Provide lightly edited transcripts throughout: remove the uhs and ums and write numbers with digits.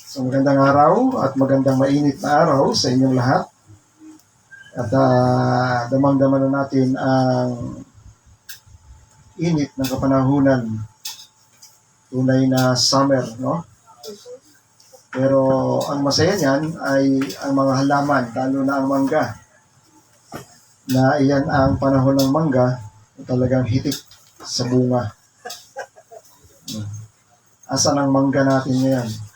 So magandang araw at magandang mainit na araw sa inyong lahat. At damang-dama na natin ang init ng kapanahunan. Tunay na summer, no? Pero ang masaya niyan ay ang mga halaman, lalo na ang mangga. Na iyan ang panahon ng mangga na talagang hitik sa bunga. Asan ang mangga natin ngayon?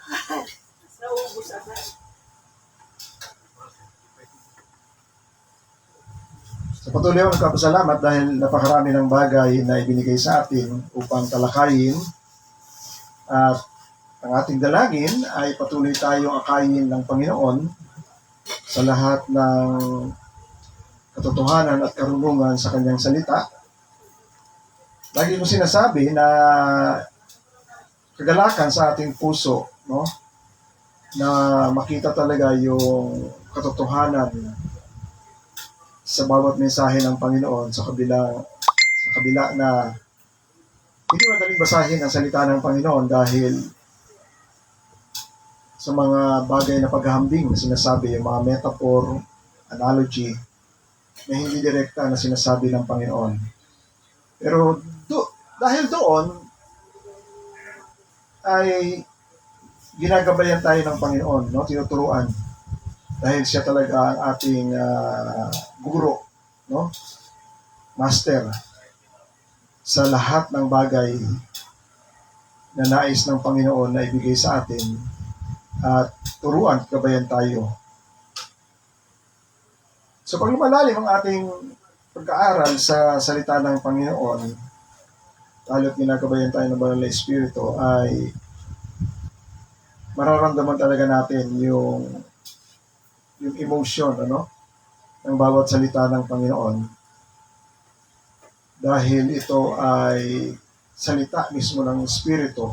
So patuloy akong nagpapasalamat dahil napakarami ng bagay na ibinigay sa atin upang talakayin. At ang ating dalangin ay patuloy tayong akayin ng Panginoon sa lahat ng katotohanan at karunungan sa kanyang salita. Lagi ko sinasabi na kagalakan sa ating puso, no? Na makita talaga yung katotohanan sa bawat mensahe ng Panginoon sa kabila na hindi madaling basahin ang salita ng Panginoon dahil sa mga bagay na paghahambing na sinasabi, yung mga metaphor, analogy, na hindi direkta na sinasabi ng Panginoon. Pero dahil doon, ay ginagabayan tayo ng Panginoon, no? Tinuturuan. Dahil siya talaga ang ating guro, no? Master sa lahat ng bagay na nais ng Panginoon na ibigay sa atin at turuan, gabayan tayo. So pag lumalalim ang ating pagkaaral sa salita ng Panginoon, lalo't ginagabayan tayo ng Banal na Espiritu, ay mararamdaman talaga natin yung emotion, ano, ng bawat salita ng Panginoon. Dahil ito ay salita mismo ng Espiritu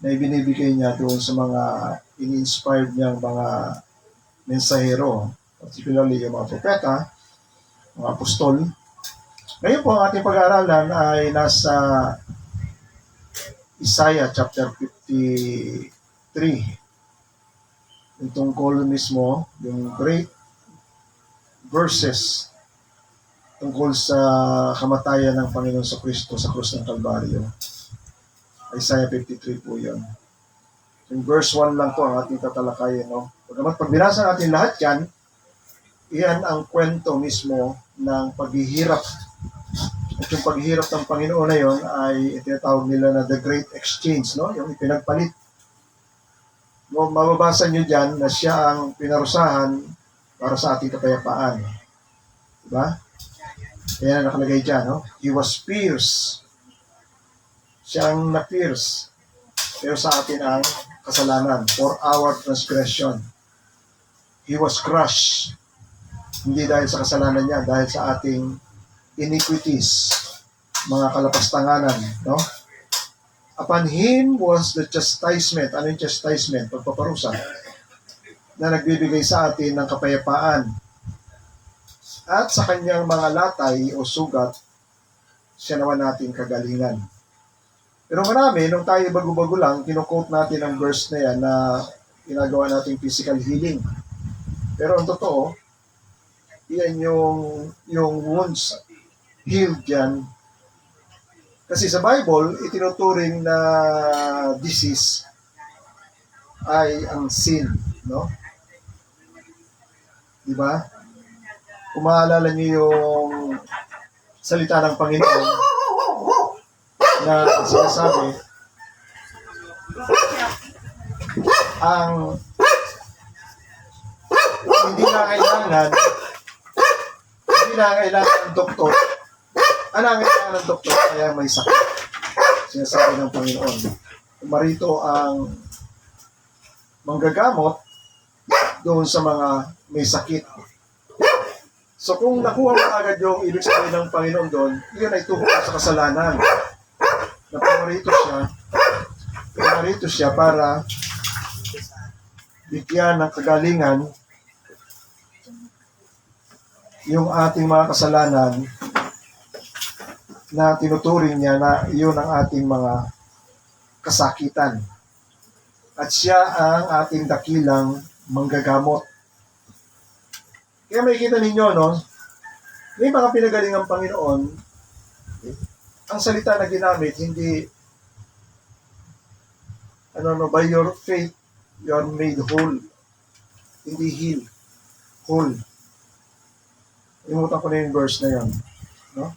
na ibinibigay niya doon sa mga in-inspired niyang mga mensahero, particularly yung mga propeta, mga apostol. Ngayon po ang ating pag-aaralan ay nasa Isaiah chapter 53. Yung tungkol mismo, yung great verses tungkol sa kamatayan ng Panginoon sa Kristo sa krus ng Kalbaryo. Isaiah 53 po yun. Yung verse 1 lang po ang ating tatalakayin, no? Pag binasa natin lahat yan, iyan ang kwento mismo ng paghihirap. At yung paghihirap ng Panginoon na yun ay itinatawag nila na the Great Exchange, no? Yung ipinagpalit. No, mababasa nyo dyan na siya ang pinarusahan para sa ating kapayapaan. Diba? Kaya nakalagay dyan, no? He was pierced. Siya ang na-pierce. Pero sa atin ang kasalanan for our transgression. He was crushed. Hindi dahil sa kasalanan niya, dahil sa ating iniquities, mga kalapastanganan, no? Upon him was the chastisement. Ano yung chastisement? Pagpaparusa. Na nagbibigay sa atin ng kapayapaan. At sa kanyang mga latay o sugat, siya naman natin kagalingan. Pero marami, nung tayo bago-bago lang, kinukote natin ang verse na yan na ginagawa nating physical healing. Pero ang totoo, yan yung wounds healed yan. Kasi sa Bible, itinuturing na disease ay ang sin, no? Di ba? Kung maalala niyo yung salita ng Panginoon na sinasabi, ang hindi na kailangan ng doktor. Ano ang kailangan ng doktor? Kaya may sakit. Sinasabi ng Panginoon. Marito ang manggagamot doon sa mga may sakit. So kung nakuha mo agad yung ibig sabihin ng Panginoon doon, iyon ay tungkol sa kasalanan. Na pumarito siya para bigyan ng kagalingan yung ating mga kasalanan na tinuturing niya na iyon ang ating mga kasakitan. At siya ang ating dakilang manggagamot. Kaya makikita ninyo, no? May mga pinagaling ang Panginoon, ang salita na ginamit, hindi, by your faith, you are made whole. Hindi heal. Whole. Imutan ko na yung verse na yun. No?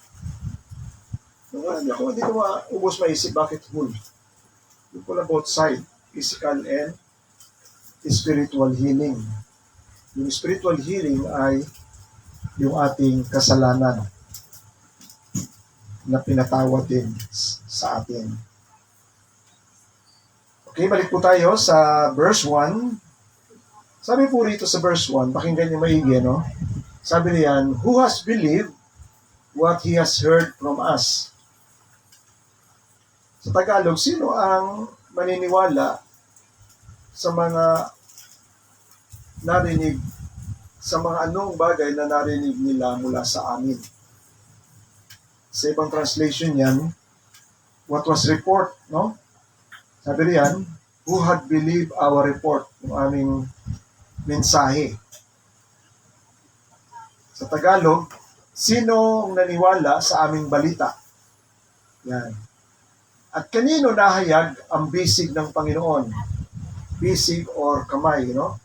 Hindi ko maubos maisip bakit whole. Yung pala both side, physical and spiritual healing. Yung spiritual healing ay yung ating kasalanan na pinatawad din sa atin. Okay, balik po tayo sa verse 1. Sabi po rito sa verse 1, pakinggan niyo maigi, no? Sabi niyan, who has believed what he has heard from us? Sa Tagalog, sino ang maniniwala sa mga narinig, sa mga anong bagay na narinig nila mula sa amin? Sa ibang translation yan, what was report, no? Sabi riyan, who had believed our report, yung aming mensahe. Sa Tagalog, sino ang naniwala sa aming balita? Yan. At kanino nahayag ang bisig ng Panginoon? Bisig or kamay, no?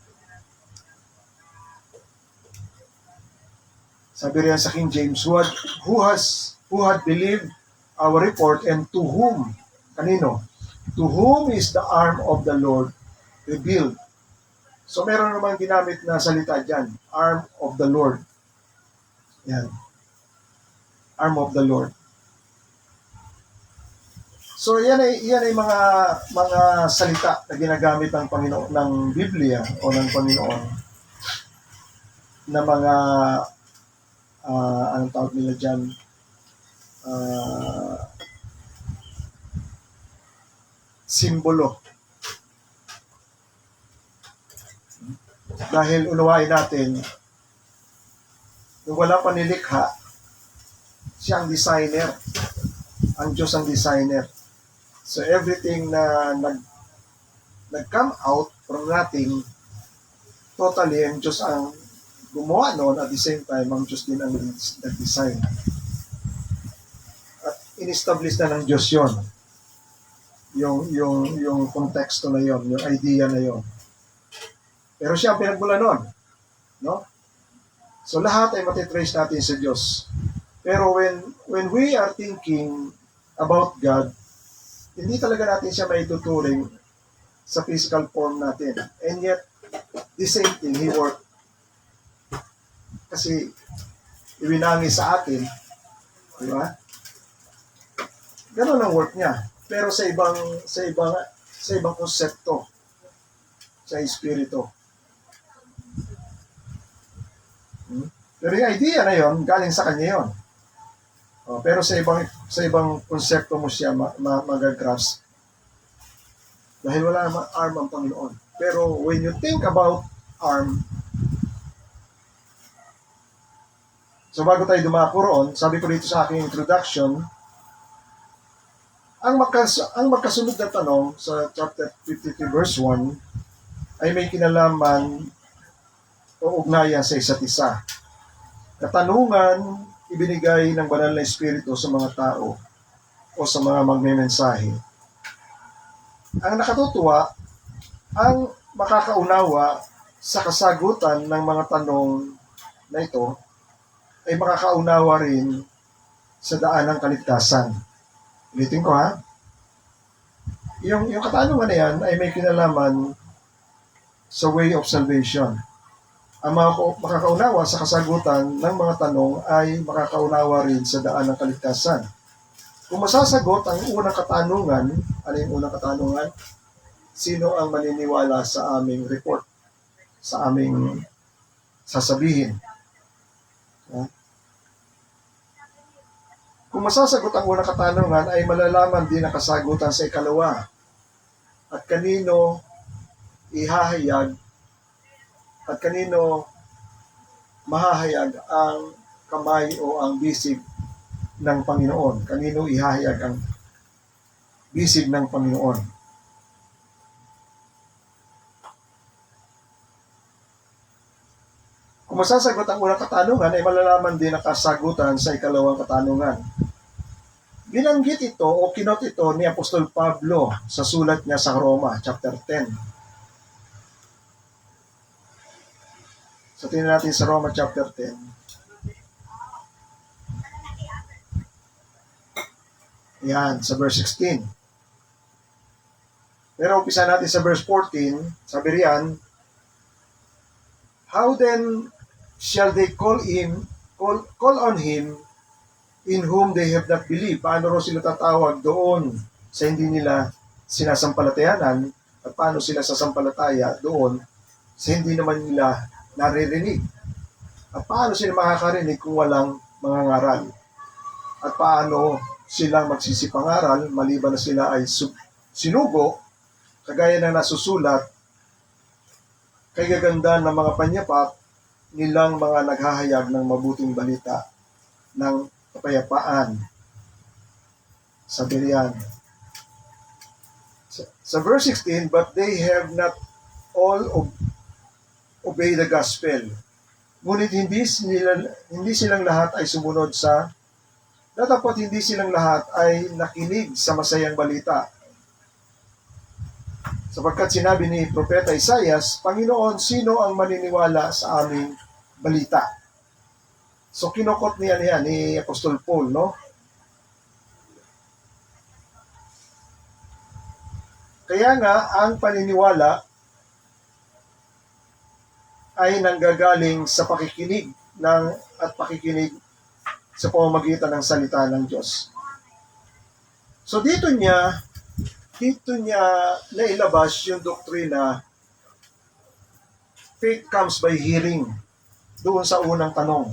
Sabi riyan sa King James, who had believed our report, and to whom? Kanino? To whom is the arm of the Lord revealed? So meron naman ginamit na salita dyan, arm of the Lord. Yan. Arm of the Lord. So yan ay mga salita na ginagamit ng Panginoon, ng Biblia o ng Panginoon na mga anong tawag nila dyan, simbolo. Dahil unawain natin, nung wala pa nilikha, siya ang designer. Ang Diyos ang designer. So everything na nag-come out from nothing, totally, ang Diyos ang gumawa noon, at the same time, ang Diyos din ang nag-design. At in-establish na ng Diyos yon, yung konteksto na yon, yung idea na yon. Pero siya ang pinagmula noon, no? So lahat ay matitrace natin sa Diyos. Pero when we are thinking about God, hindi talaga natin siya maituturing sa physical form natin. And yet, the same thing, He worked. Kasi, iwinangi sa atin, di ba? Ganun ang work niya. Pero sa ibang konsepto, sa espiritu. Pero yung idea na yon, galing sa kanya yon. Pero sa ibang konsepto mo siya mag-grasp. Dahil wala namang arm ang Panginoon. Pero when you think about arm, so bago tayo dumako roon, sabi ko dito sa aking introduction, ang magkasunod na tanong sa chapter 53 verse 1 ay may kinalaman o ugnayan sa isa't isa. Katanungan ibinigay ng banal na espiritu sa mga tao o sa mga magmemensahe. Ang nakatutuwa, ang makakaunawa sa kasagutan ng mga tanong na ito ay makakaunawa rin sa daan ng kaligtasan. Ulitin ko ha. Yung katanungan na yan ay may kinalaman sa way of salvation. Ang makakaunawa sa kasagutan ng mga tanong ay makakaunawa rin sa daan ng kaligtasan. Kung masasagot ang unang katanungan, ano yung unang katanungan? Sino ang maniniwala sa aming report? Sa aming sasabihin? Kung masasagot ang unang katanungan, ay malalaman din ang kasagutan sa ikalawa. At kanino ihahayag at kanino mahahayag ang kamay o ang bisig ng Panginoon? Kanino ihahayag ang bisig ng Panginoon? Kung masasagot ang unang katanungan, ay malalaman din ang kasagutan sa ikalawang katanungan. Binanggit ito o kinot ito ni Apostol Pablo sa sulat niya sa Roma, chapter 10. So, tingnan natin sa Roma, chapter 10. Yan, sa verse 16. Pero umpisa natin sa verse 14, sabi riyan, how then shall they call on him in whom they have not believed? Paano raw sila tatawag doon sa hindi nila sinasampalatayanan at paano sila sasampalataya doon sa hindi naman nila naririnig? At paano sila makakarinig kung walang mga ngaral? At paano silang magsisipangaral maliban na sila ay sinugo, kagaya ng nasusulat, kay gaganda ng mga panyapak nilang mga naghahayag ng mabuting balita ng kapayapaan. Sabi riyan. Sa verse 16, but they have not all obey the gospel. Ngunit hindi silang lahat ay sumunod sa datapot hindi silang lahat ay nakinig sa masayang balita. Sapagkat sinabi ni Propeta Isaias, Panginoon, sino ang maniniwala sa aming balita? So kinukot niya ni Apostol Paul, no? Kaya nga, ang paniniwala ay nanggagaling sa pakikinig at pakikinig sa pamamagitan ng salita ng Diyos. So dito niya nailabas yung doktrina, faith comes by hearing, doon sa unang tanong.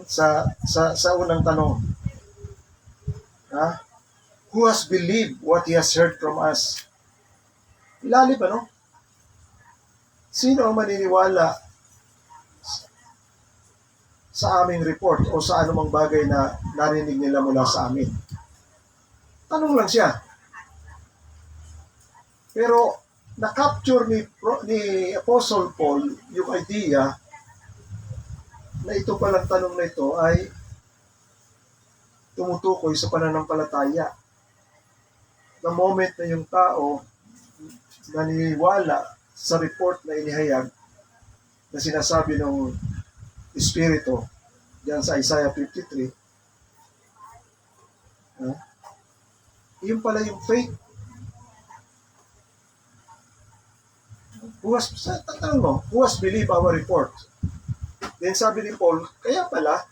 Sa unang tanong. Who has believed what he has heard from us? Ilalim, ano? Sino ang maniniwala sa aming report o sa anumang bagay na narinig nila mula sa amin? Tanong lang siya. Pero na-capture ni Apostle Paul yung idea na ito palang tanong na ito ay tumutukoy sa pananampalataya. The moment na yung tao naniniwala sa report na inihayag na sinasabi ng Espiritu diyan sa Isaiah 53, yun pala yung faith. Who has believed our report? Then sabi ni Paul, kaya pala,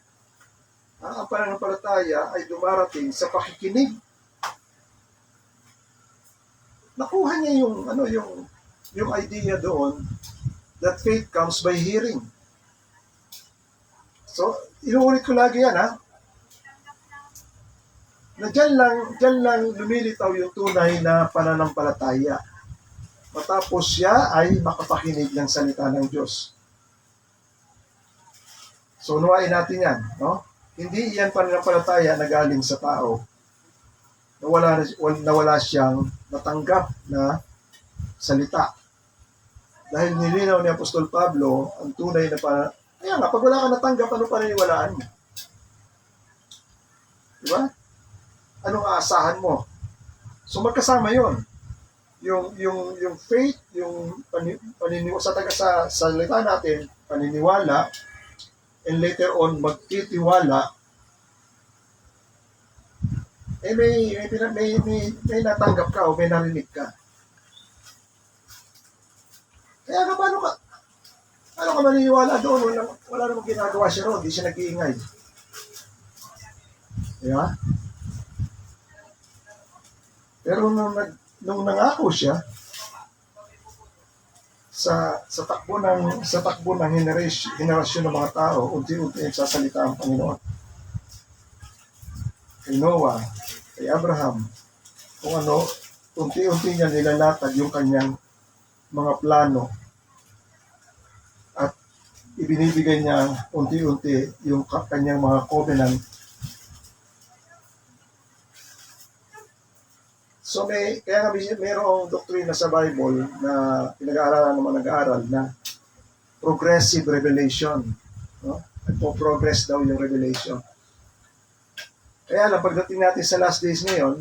ang pananampalataya ay dumarating sa pakikinig. Nakuha niya yung idea doon that faith comes by hearing. So, inuulit ko lagi yan, na dyan lang lumilitaw yung tunay na pananampalataya. Matapos siya ay makapakinig ng salita ng Diyos. So, unawain natin yan, no? Hindi yan pananampalataya na galing sa tao. Nawala siyang natanggap na salita. Dahil nilinaw ni Apostol Pablo ang tunay na kaya nga, pag wala ka natanggap, ano paniniwalaan mo? Diba? Anong aasahan mo? So magkasama yon. Yung faith, yung paniniwala sa salita natin, paniniwala, and later on magtitiwala, may natanggap ka o may narinig ka. Kaya nga, paano ka maniniwala doon? Wala namang ginagawa siya roon, hindi siya nag-iingay. Diba? Pero nung nangako siya sa takbo ng henerasyon ng mga tao, unti-unti nagsasalita ang Panginoon. Kay Noah, kay Abraham, kung unti-unti niya nilalatag yung kanyang mga plano at ibinibigay niya unti-unti yung kanyang mga covenant. So kaya nga mayroong doktrina sa Bible na pinag-aaralan ng mga nag-aaral na progressive revelation. No? Nagpo-progress daw yung revelation. Kaya lang, pagdating natin sa last days ngayon,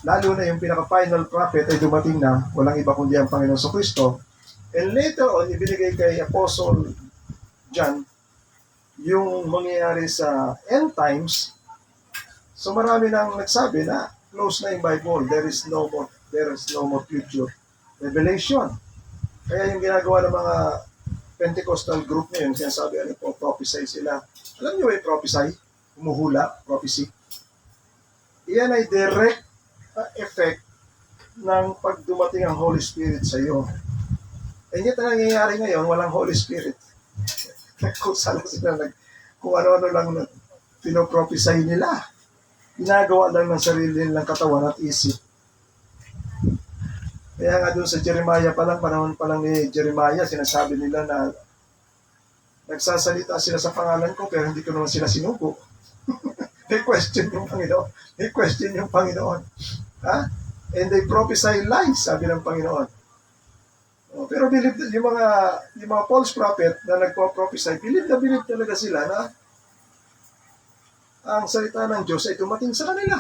lalo na yung pinaka-final prophet ay dumating na, walang iba kundi ang Panginoon Kristo. And later on, ibinigay kay Apostle John yung mangyayari sa end times. So marami nang nagsabi na close na yung Bible. There is no more future revelation. Kaya yung ginagawa ng mga Pentecostal group ngayon, sinasabi po, prophesy sila. Alam niyo yung prophesy? Humuhula, prophecy. Iyan ay direct effect ng pag dumating ang Holy Spirit sa iyo. And yet, ang nangyayari ngayon, walang Holy Spirit. Nagkusa lang sila, kung ano-ano lang pinoprophesy nila. Ginagawa lang ng sarili nilang katawan at isip. Kaya nga doon sa Jeremiah pa lang, panahon pa lang ni Jeremiah, sinasabi nila na nagsasalita sila sa pangalan ko pero hindi ko naman sila sinugo. They question yung Panginoon. And they prophesy lies, sabi ng Panginoon. Pero believe, yung mga false prophet na nagpo-prophesy, believe talaga sila na ang salita ng Diyos ay dumating sa kanila.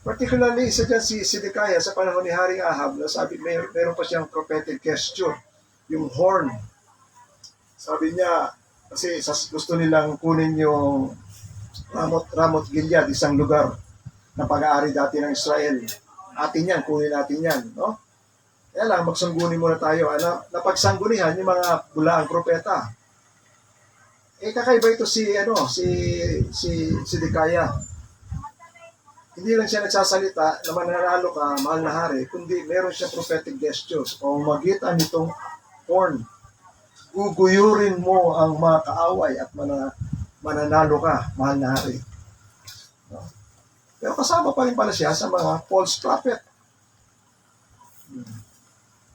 Particularly, isa dyan si Zedekiah sa panahon ni Haring Ahab, na sabi, meron pa siyang prophetic gesture, yung horn. Sabi niya, kasi gusto nilang kunin yung Ramot Gilead, isang lugar na pag-aari dati ng Israel. Atin yan, kunin natin yan. No? Kaya lang, magsangguni muna tayo. Napagsanggunihan yung mga bulaang propeta. Kakaiba ito si Zedekiah. Hindi lang siya nagsasalita na mananalo ka, mahal na hari, kundi meron siya prophetic gestures. O magitan nitong horn, guguyurin mo ang mga kaaway at mananalo ka, mahal na hari. No? Pero kasama pa rin pala siya sa mga false prophet.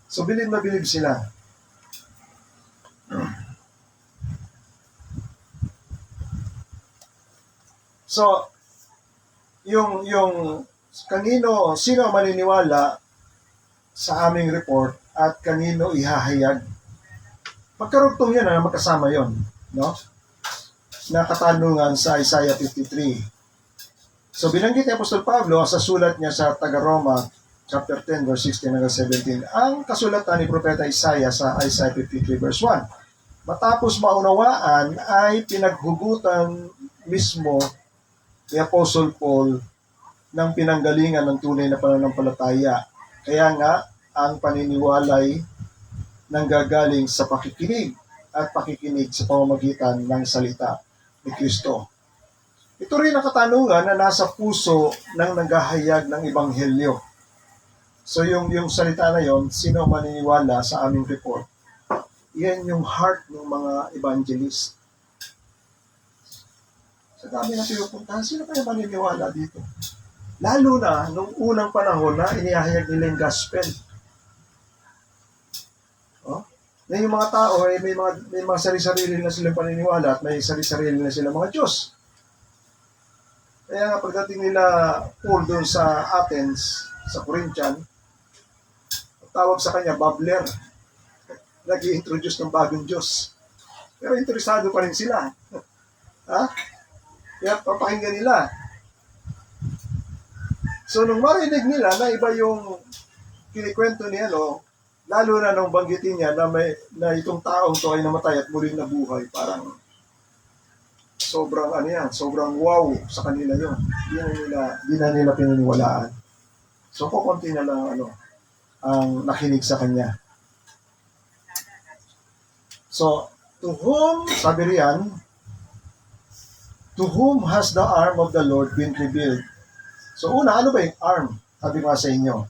So, bilib na bilib sila. So, yung sino ang maniniwala sa aming report at kanino ihahayag. Magkarugtong yan, magkasama yon, no? Na katanungan sa Isaiah 53. So binanggit ni Apostol Pablo sa sulat niya sa Taga-Roma, chapter 10, verse 16 hanggang 17, ang kasulatan ni Propeta Isaiah sa Isaiah 53, verse 1. Matapos maunawaan ay pinaghugutan mismo ni Apostle Paul ng pinanggalingan ng tunay na pananampalataya. Kaya nga, ang paniniwalay nanggagaling sa pakikinig at pakikinig sa pamamagitan ng salita ni Kristo. Ito rin ang katanungan na nasa puso ng naghahayag ng Ebanghelyo. So yung salita na yon, sino maniniwala sa aming report? Yan yung heart ng mga evangelist. Sa dami na pinupuntahan, sino kaya maniniwala dito? Lalo na nung unang panahon na inihahayag nila yung gospel. Na yung mga tao ay may mga sarili-sarili na silang paniniwala at may sarili-sarili na silang mga Diyos. Kaya nga pagdating nila Paul doon sa Athens, sa Corinthian, tawag sa kanya Babbler. Nag-i-introduce ng bagong Diyos. Pero interesado pa rin sila. Kaya papakinggan nila. So nung marinig nila na iba yung kinikwento niya, lalo na nung banggitin niya na itong taong to ay namatay at muling nabuhay, parang sobrang wow sa kanila yun. Di na nila pinaniwalaan. So kukunti na lang ang nakinig sa kanya. So, to whom, sabi riyan, to whom has the arm of the Lord been revealed? So una, ano ba yung arm? Sabi ko sa inyo.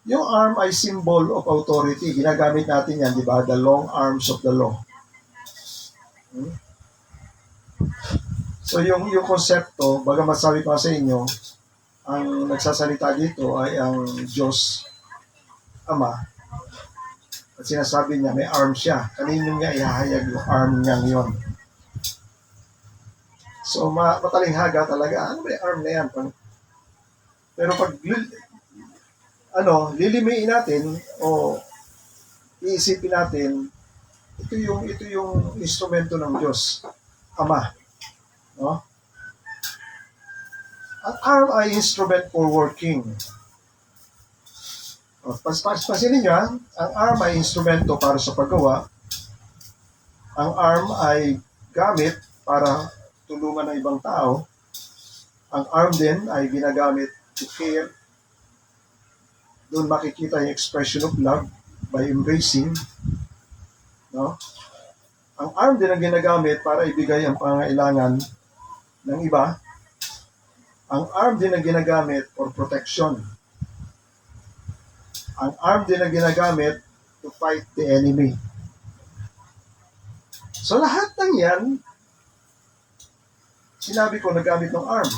Yung arm ay symbol of authority. Ginagamit natin yan, di ba? The long arms of the law. So yung konsepto, bagamat sabi ko sa inyo, ang nagsasalita dito ay ang Diyos Ama. At sinasabi niya, may arm siya. Kanino niya ihahayag yung arm niya ngayon? So, matalinghaga talaga. Ano ba yung arm na yan? Pero pag lilimiin natin o iisipin natin, Ito yung instrumento ng Diyos, Ama. No? Ang arm ay instrument for working. Pansinin nyo, ang arm ay instrumento para sa paggawa. Ang arm ay gamit para tulungan ng ibang tao. Ang arm din ay ginagamit to care. Doon makikita yung expression of love by embracing. No? Ang arm din ang ginagamit para ibigay ang pangangailangan ng iba. Ang arm din ang ginagamit for protection. Ang arm din ang ginagamit to fight the enemy. So lahat ng yan, sinabi ko nagamit ng arm.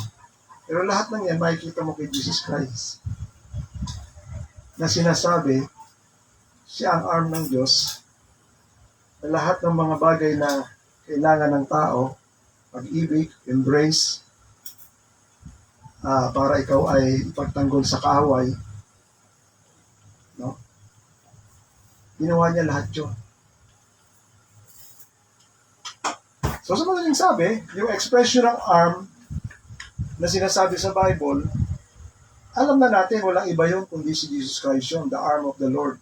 Pero lahat ng yan makikita mo kay Jesus Christ. Na sinasabi, siya ang arm ng Diyos. Na lahat ng mga bagay na kailangan ng tao, pag-ibig, embrace, para ikaw ay ipagtanggol sa kaaway, no? Ginawa niya lahat yun. So sa madaling sabi, yung expression ng arm na sinasabi sa Bible, alam na natin walang iba yun kundi si Jesus Christ yun, the arm of the Lord.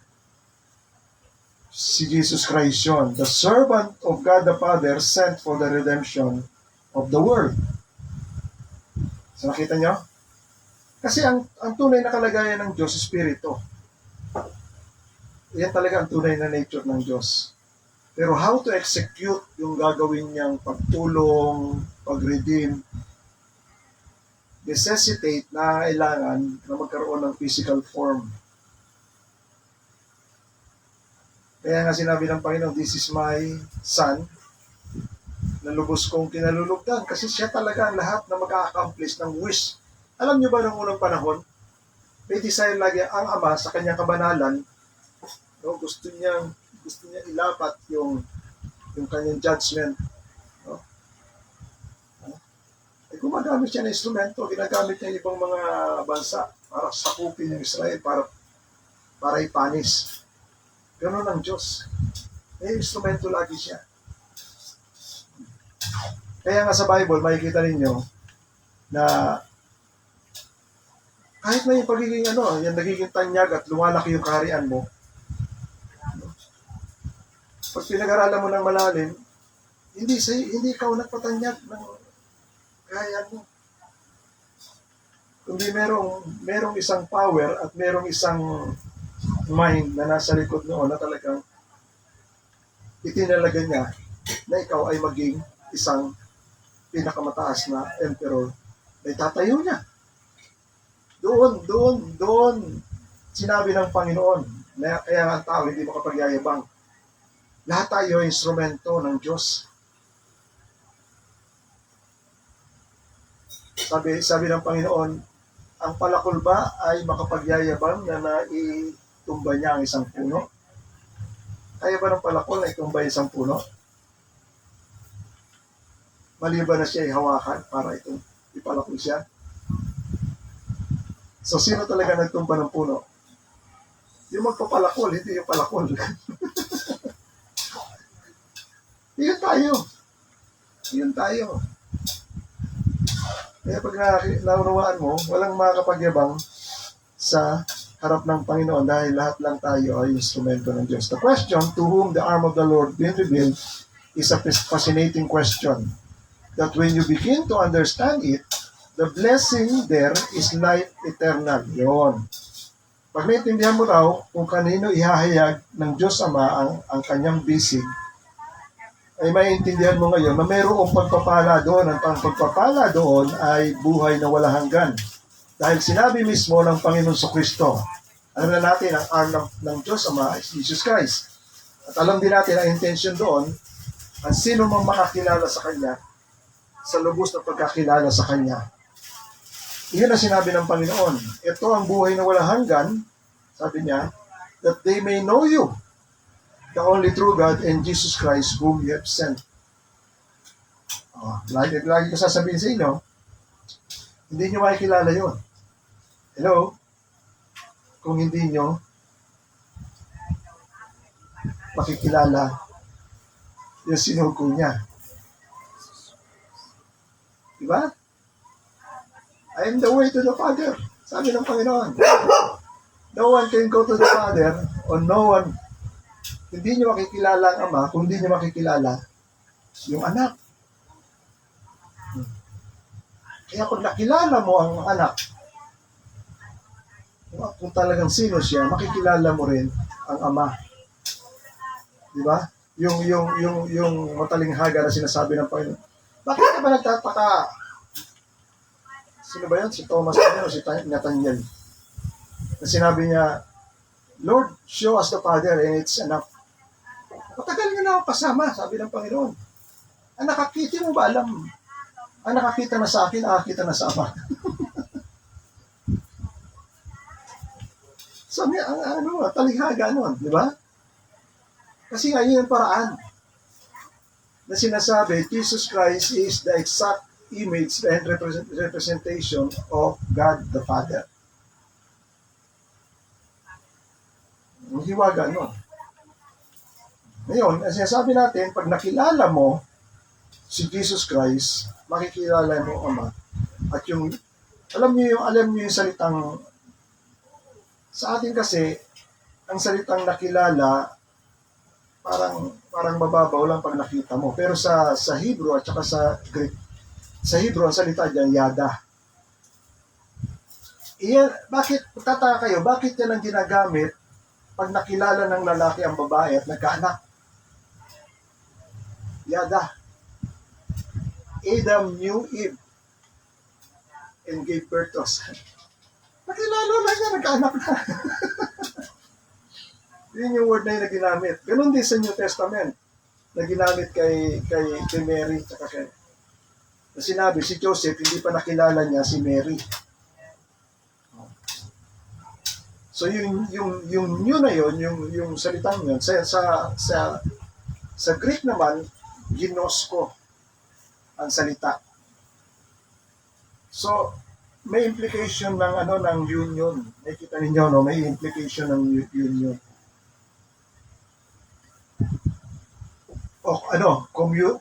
Si Jesus Christ yun, the servant of God the Father sent for the redemption of the world. So nakita nyo? Kasi ang tunay na kalagayan ng Diyos, Espiritu. Yan talaga ang tunay na nature ng Diyos. Pero how to execute yung gagawin niyang pagtulong, pag-redeem, necessitate na kailangan na magkaroon ng physical form. Kaya nga sinabi ng Panginoon, this is my son, na lubos kong kinalulugdan. Kasi siya talaga ang lahat na mag-a-accomplish ng wish. Alam niyo ba noong unang panahon, may desire lagi ang Ama sa kanyang kabanalan, no? Gusto niya ilapat yung kanyang judgment. No? Ay gumagamit siya ng instrumento, ginagamit niya yung ibang mga bansa para sakupin yung Israel, para ipanis. Ganun ang Diyos. May instrumento lagi siya. Kaya nga sa Bible, makikita ninyo na kahit na yung pagiging yung nagiging tanyag at lumalaki yung kaharian mo, pag pinag-aralan mo ng malalim, hindi ikaw nagpatanyag ng kaharian mo. Kundi merong isang power at merong isang mind na nasa likod noon na talagang itinalaga niya na ikaw ay maging isang pinakamataas na emperor na itatayo niya. Doon, sinabi ng Panginoon na kaya ang tao hindi makapagyayabang. Lahat tayo ay instrumento ng Diyos. Sabi ng Panginoon, ang palakol ba ay makapagyayabang na naitumba niya ang isang puno? Kaya ba ng palakol na itumba isang puno? Mali ba na siya ihawakan para ipalakol siya? So, sino talaga nagtumba ng puno? Yung magpapalakol, hindi yung palakol. Yun tayo. Kaya pag naunawaan mo, walang makakapagyabang sa harap ng Panginoon dahil lahat lang tayo ay instrumento ng Diyos. The question, to whom the arm of the Lord been revealed, is a fascinating question. That when you begin to understand it, the blessing there is life eternal. Yun. Pag naintindihan mo raw kung kanino ihahayag ng Diyos Ama ang kanyang bisig, ay maiintindihan mo ngayon na mayroong pagpapala doon. Ang pagpapala doon ay buhay na walang hanggan. Dahil sinabi mismo ng Panginoon Kristo, alam na natin ang arm ng Diyos Ama ay Jesus Christ. At alam din natin ang intention doon, ang sino mang makakilala sa Kanya, sa lubos na pagkakilala sa Kanya. Iyon ang sinabi ng Panginoon. Ito ang buhay na walang hanggan, sabi niya, that they may know you, the only true God, and Jesus Christ whom you have sent. Lagi ko sasabihin sa inyo, hindi nyo makikilala yun. Hello? Kung hindi nyo makikilala yung sinuko niya. Diba? I am the way to the Father. Sabi ng Panginoon. No one can go to the Father or no one, hindi niyo makikilala ang Ama kung hindi niyo makikilala yung anak. Kaya kung nakilala mo ang anak, kung talagang sino siya, makikilala mo rin ang Ama. Di ba? Yung matalinghaga na sinasabi ng Panginoon. Bakit ka ba nagtataka? Sino ba yan? Si Thomas o si Nathaniel? Na sinabi niya, Lord, show us the Father and it's enough. Matagal nga na ako kasama, sabi ng Panginoon. Ang nakakita mo ba alam? Ang nakakita na sa akin, nakakita na sa Ama. So, talinghaga nun, di ba? Kasi nga yun ang paraan na sinasabi, Jesus Christ is the exact image and representation of God the Father. Ang hiwaga nun. Ngayon, sinasabi natin, pag nakilala mo si Jesus Christ, makikilala mo Ama. At yung, alam niyo yung salitang, sa atin kasi, ang salitang nakilala, parang mababaw lang pag nakita mo. Pero sa Hebrew at saka sa Greek, sa Hebrew ang salita diyan yada. Iyan, bakit tataka kayo? Bakit yan ang ginagamit pag nakilala ng lalaki ang babae at nagkaanak? Yada. Adam knew Eve and gave birth to us. Nakilala lang niya, nagkaanak na. Yun yung word na yun na ginamit. Ganun din sa New Testament na ginamit kay Mary at kay na sinabi si Joseph, hindi pa nakilala niya si Mary. So yung yun na yun, yung salitang yun, sa Greek naman, ginosko ang salita. So, may implication ng union. Nakikita ninyo, no? May implication ng union. O,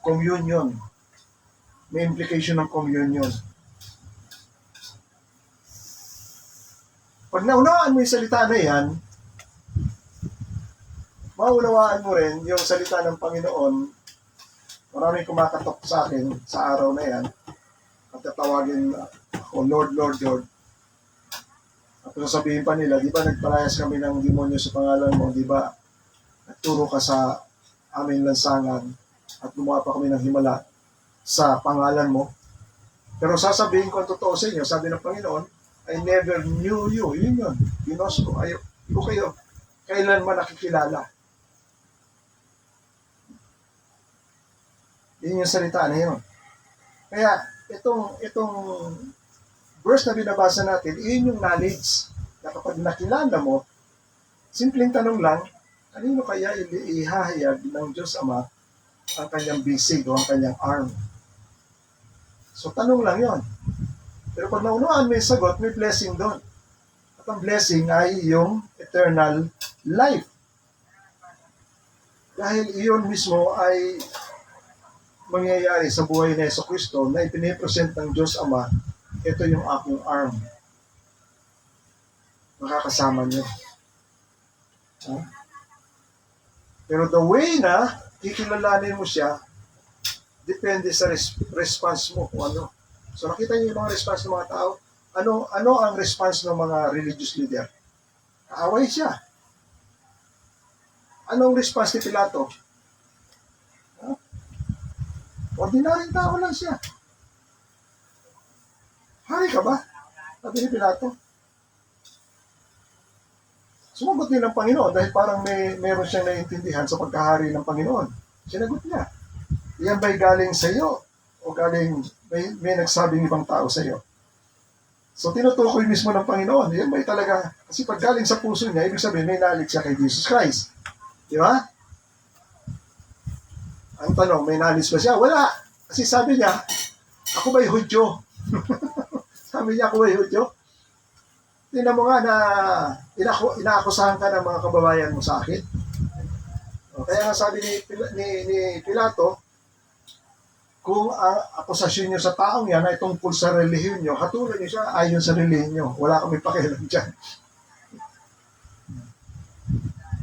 communion. May implication ng communion. Pag naunawaan mo yung salita na yan, maunawaan mo rin yung salita ng Panginoon. Maraming kumakatok sa akin sa araw na yan at tatawagin ako, Lord, Lord, Lord. At sasabihin pa nila, di ba nagpalayas kami ng demonyo sa pangalan mo, di ba nagturo ka sa aming lansangan at gumawa pa kami ng himala sa pangalan mo. Pero sasabihin ko ang totoo sa inyo, sabi ng Panginoon, I never knew you. Yun yun. Ginos ko. Ko kayo. Kailan man nakikilala. Yun yung salita na yun. Kaya, itong verse na binabasa natin, yun yung knowledge na kapag nakilala mo, simpleng tanong lang, kanino kaya ihahayag ng Diyos Ama ang kanyang bisig o ang kanyang arm? So, tanong lang yon. Pero pag naunawaan mo yung sagot, may blessing doon. At ang blessing ay yung eternal life. Dahil iyon mismo ay mangyayari sa buhay ni Jesucristo na ipinipresent ng Diyos Ama, ito yung aking arm. Makakasama niyo. Pero the way na kikilalanin mo siya, depende sa response mo kung ano. So nakita niyo yung mga response ng mga tao. Ano ang response ng mga religious leader? Kaaway siya. Anong response ni Pilato? Ordinaryong tao lang siya. Hari ka ba? Sabi ni Pilato. Sumagot din ng Panginoon dahil parang meron siyang naiintindihan sa pagkahari ng Panginoon. Sinagot niya. Yan ba'y galing sa iyo? O galing, may nagsabing ibang tao sa iyo? So tinutukoy mismo ng Panginoon. Yan ba'y talaga, kasi pag galing sa puso niya, ibig sabihin may knowledge siya kay Jesus Christ. Di ba? Ang tanong, may knowledge ba siya? Wala. Kasi sabi niya, ako ba'y Hudyo? Sabi niya, ako ba'y Hudyo? Tingnan mo nga na inaakusahan ka ng mga kababayan mo sa akin. Kaya nga sabi ni Pilato, kung ang akusasyon nyo sa taong yan ay tungkol sa relihiyon nyo, hatulan nyo siya ayon sa relihiyon nyo. Wala kami pakialam dyan.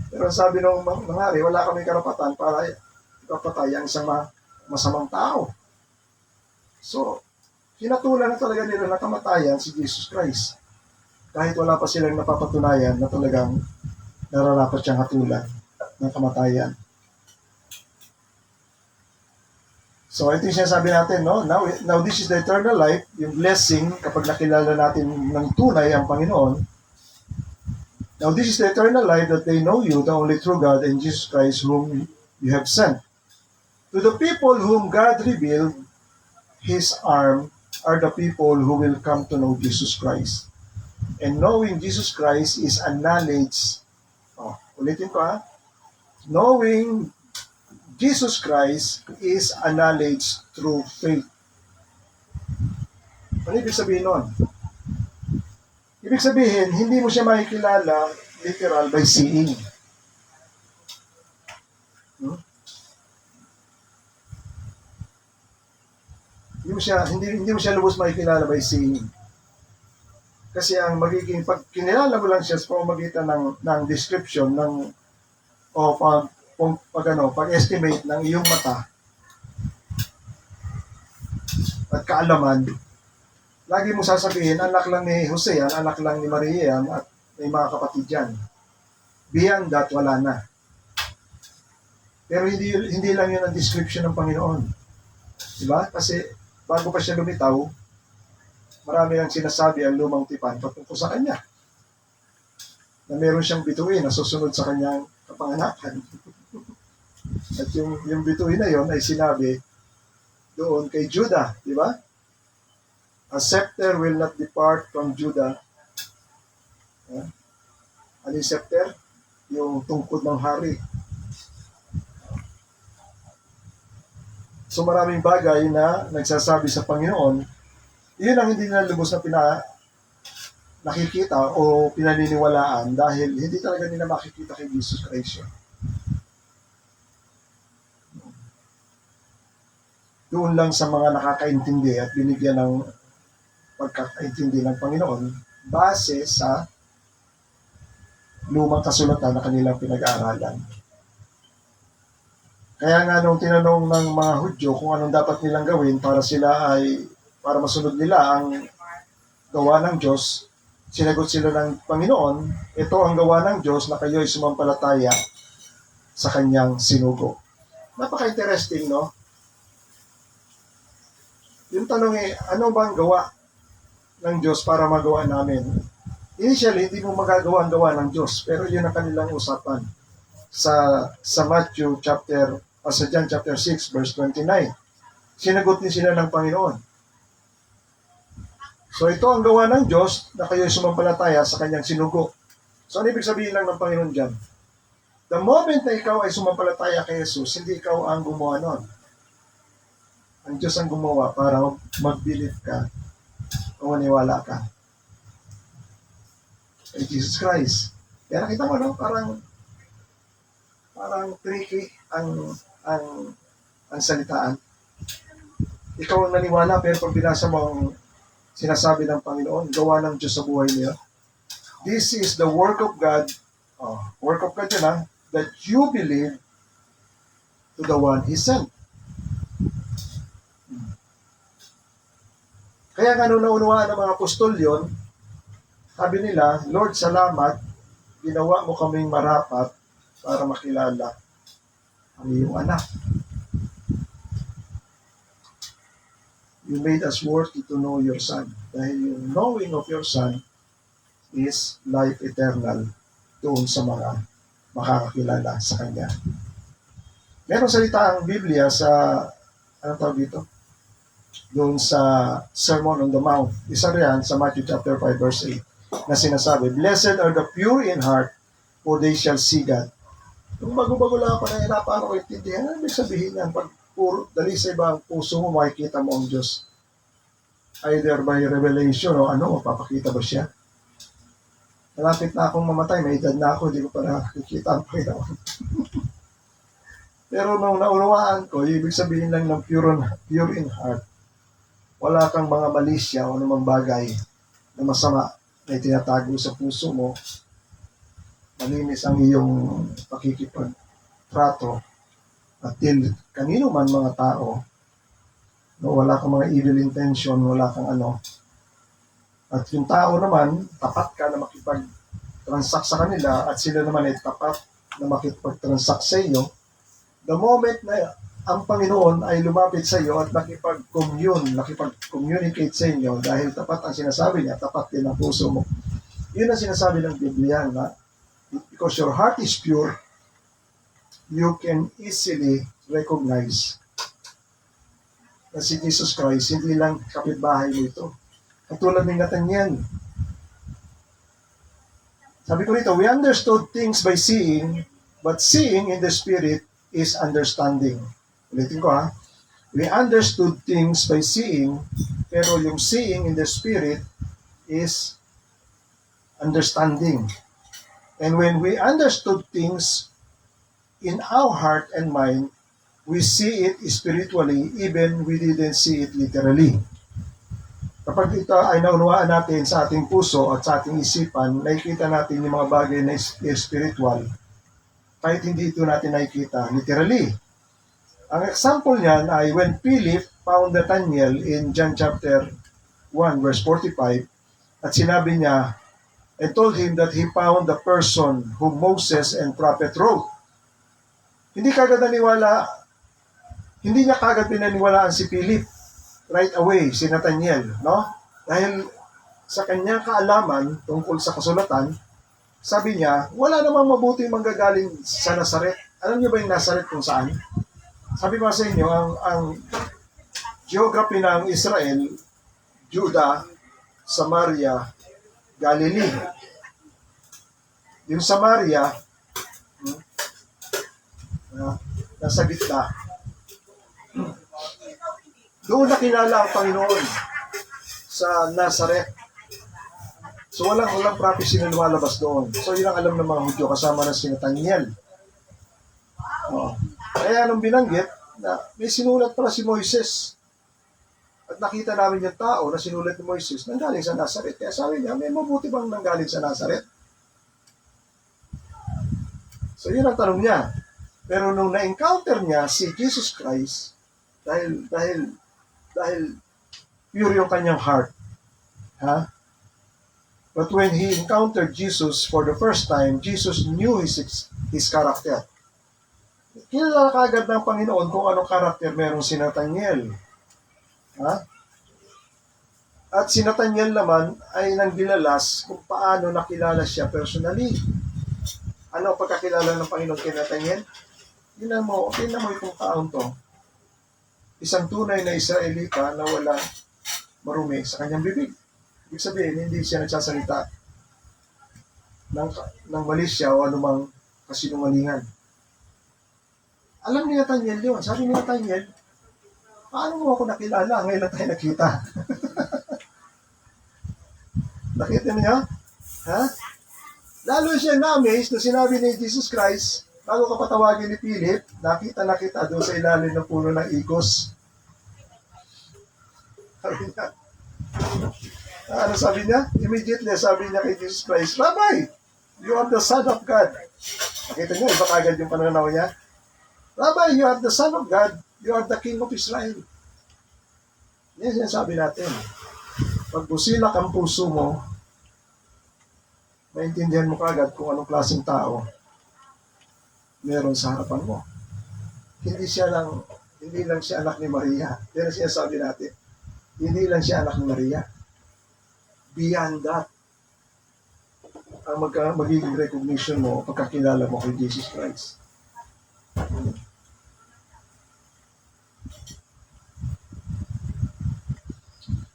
Pero sabi ng mga hari, wala kami karapatan para ipapatay ang isang masamang tao. So, hinatulan na talaga nila na kamatayan si Jesus Christ. Kahit wala pa silang napapatunayan na talagang nararapat siyang hatulan ng kamatayan. So, ito yung sinasabi natin, no? Now this is the eternal life, yung blessing, kapag nakilala natin ng tunay ang Panginoon. Now this is the eternal life, that they know you, the only true God, and Jesus Christ, whom you have sent. To the people whom God revealed His arm are the people who will come to know Jesus Christ. And knowing Jesus Christ is a knowledge. Ulitin ko ha. Knowing Jesus Christ is a knowledge through faith. Ano ibig sabihin nun? Ibig sabihin, hindi mo siya makikilala literal by seeing. Hindi mo siya lubos makikilala by seeing. Kasi ang magiging, pag kinilala mo lang siya sa pamamagitan ng description, pag-estimate ng iyong mata at kaalaman, lagi mo sasabihin, anak lang ni Jose yan, anak lang ni Maria yan, at may mga kapatid yan. Beyond that, wala na. Pero hindi lang yun ang description ng Panginoon. Diba? Kasi bago pa siya lumitaw, marami ang sinasabi ang lumang tipan patungkol sa kanya. Na meron siyang bituin na susunod sa kanyang kapanganakan. At yung bituin na yon ay sinabi doon kay Judah, di ba? A scepter will not depart from Judah. Ano yung scepter? Yung tungkod ng hari. So maraming bagay na nagsasabi sa Panginoon, yun ang hindi nila lubos na nakikita o pinaniniwalaan dahil hindi talaga nila makikita kay Jesus Christ. Doon lang sa mga nakakaintindi at binigyan ng pagkakaintindi ng Panginoon base sa lumang kasulatan na kanilang pinag-aaralan. Kaya nga nung tinanong ng mga Hudyo kung anong dapat nilang gawin para masunod nila ang gawa ng Diyos, sinagot sila ng Panginoon, ito ang gawa ng Diyos na kayo'y sumampalataya sa kanyang sinugo. Napaka-interesting, no? Yung tanong ano bang gawa ng Diyos para magawa namin? Initially, hindi mo magagawa ang gawa ng Diyos, pero yun ang kanilang usapan. Sa John chapter 6, verse 29. Sinagot din sila ng Panginoon. So ito ang gawa ng Diyos na kayo'y sumampalataya sa kanyang sinugo. So ano ibig sabihin lang ng Panginoon dyan? The moment na ikaw ay sumampalataya kay Jesus, hindi ikaw ang gumawa nun. Ang Diyos ang gumawa para mag-believe ka o maniwala ka kay Jesus Christ. Kaya nakita mo, no? Parang tricky ang salitaan. Ikaw ang naniwala, pero pag binasa mo ang sinasabi ng Panginoon, gawa ng Diyos sa buhay niya. This is the work of God. Work of God yun, that you believe to the one He sent. Kaya nga nung naunawaan ng mga apostol yun, sabi nila, Lord, salamat, ginawa mo kaming marapat para makilala ang iyong anak. You made us worthy to know your Son. Dahil yung knowing of your Son is life eternal doon sa mga makakakilala sa Kanya. Meron salita ang Biblia sa, anong tawag dito? Doon sa Sermon on the Mount. Isa riyan sa Matthew chapter 5 verse 8 na sinasabi, Blessed are the pure in heart, for they shall see God. Kung bago-bago lang ako na paano ko intindihan, ano ibig sabihin yan? Pag dali sa ibang puso mo, makikita mo ang Diyos. Either by revelation o mapapakita ba siya? Malapit na akong mamatay, may edad na ako, hindi ko pa nakikita ang Panginoon. Pero nung naunawaan ko, ibig sabihin lang ng pure in heart, wala kang mga malisya o anumang bagay na masama na itinatago sa puso mo, malinis ang iyong pakikipagtrato at kanino man mga tao, no, wala kang mga evil intention, wala kang ano. At yung tao naman, tapat ka na makipag-transact sa kanila at sila naman ay tapat na makipag-transact sa iyo, the moment na ang Panginoon ay lumapit sa iyo at nakipag-communicate sa inyo dahil tapat ang sinasabi niya, tapat din ang puso mo. Yun ang sinasabi ng Biblia na because your heart is pure, you can easily recognize na si Jesus Christ, hindi lang kapitbahay mo ito. Katulad ng Nathaniel. Sabi ko rito, we understood things by seeing, but seeing in the Spirit is understanding. Ulitin ko ha. We understood things by seeing, pero yung seeing in the Spirit is understanding. And when we understood things in our heart and mind, we see it spiritually, even we didn't see it literally. Kapag ito ay naunawaan natin sa ating puso at sa ating isipan, nakikita natin yung mga bagay na spiritual, kahit hindi ito natin nakikita literally. Ang example niyan ay when Philip found Nathanael in John chapter 1 verse 45, at sinabi niya, and told him that he found the person whom Moses and prophet wrote. Hindi niya kagad pinaniwalaan si Philip right away, si Nathanael, no? Dahil sa kanyang kaalaman tungkol sa kasulatan, sabi niya, wala namang mabuting manggagaling sa Nazaret. Alam niyo ba yung Nazaret kung saan? Sabi ko sa inyo, ang geography ng Israel, Judah, Samaria, Galilee. Yung Samaria, nasa gitna. Doon nakilala ang Panginoon sa Nazaret. So walang prophecy na lumalabas doon. So yun ang alam ng mga Hudyo kasama na si Nathanael. Kaya nung binanggit na may sinulat pala si Moises. At nakita namin yung tao na sinulat ni Moises nanggaling sa Nazaret. Kaya sabi niya, may mabuti bang nanggaling sa Nazaret? So yun ang tanong niya. Pero nung na-encounter niya si Jesus Christ, dahil pure yung kanyang heart, ha? But when he encountered Jesus for the first time, Jesus knew his character. Kilala kaagad ng Panginoon kung anong karakter meron si Nathanael. Ha? At si Nathanael naman ay nanggilalas kung paano nakilala siya personally. Ano ang pagkakilala ng Panginoon kay Nathanael? Tingnan mo itong taong to. Isang tunay na Israelita na wala marumi sa kanyang bibig. Ibig sabihin, hindi siya nagsasalita ng mali siya o anumang kasinungalingan. Alam ni Nathanael yun. Sabi ni Nathanael, paano mo ako nakilala? Ngayon lang tayo nakita. Nakita niyo? Ha? Lalo siya na-amaze na sinabi ni Jesus Christ, bago ka patawagin ni Philip, nakita doon sa ilalim ng puno ng igos. Sabi niya, ano sabi niya? Immediately sabi niya kay Jesus Christ, Rabbi, you are the Son of God. Nakita niyo, iba kagad yung pananaw niya. Rabbi, you are the Son of God. You are the King of Israel. Yan sinasabi natin. Pag busilak ang puso mo, maintindihan mo kagad kung anong klaseng tao meron sa harapan mo. Hindi lang siya anak ni Maria. Yan ang sinasabi natin. Hindi lang siya anak ni Maria. Beyond that, ang magiging recognition mo, pagkakilala mo kay Jesus Christ.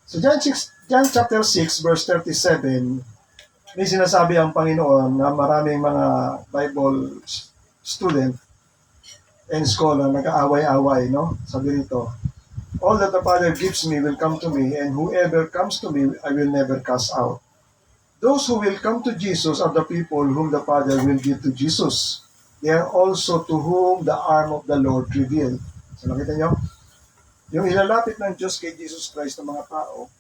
So John chapter 6, verse 37, may sinasabi ang Panginoon na maraming mga Bible student and scholar nag-aaway-away, no? Sabi rito, all that the Father gives me will come to me, and whoever comes to me, I will never cast out. Those who will come to Jesus are the people whom the Father will give to Jesus. They are also to whom the arm of the Lord revealed. So nakita nyo? Yung ilalapit ng Diyos kay Jesus Christ ng mga tao,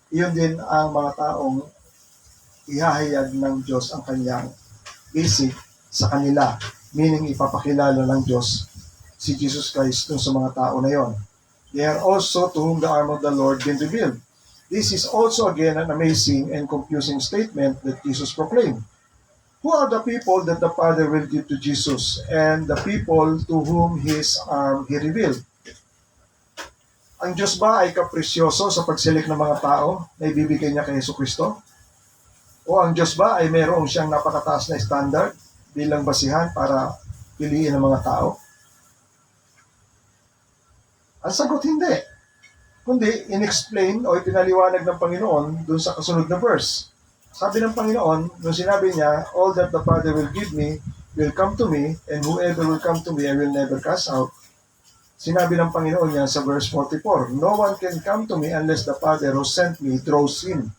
iyon din ang mga taong ihahayag ng Diyos ang kanyang basic sa kanila. Meaning ipapakilala ng Diyos si Jesus Christ dun sa mga tao na yon. They are also to whom the arm of the Lord been revealed. This is also again an amazing and confusing statement that Jesus proclaimed. Who are the people that the Father will give to Jesus and the people to whom His arm He revealed? Ang Diyos ba ay kapresyoso sa pagsilik ng mga tao na ibibigay niya kay Yesu Kristo? O ang Diyos ba ay mayroong siyang napakataas na standard bilang basihan para piliin ang mga tao? Ang sagot hindi. Kundi inexplain o ipinaliwanag ng Panginoon dun sa kasunod na verse. Sabi ng Panginoon, nung sinabi niya, all that the Father will give me will come to me, and whoever will come to me I will never cast out. Sinabi ng Panginoon niya sa verse 44, no one can come to me unless the Father who sent me draws him,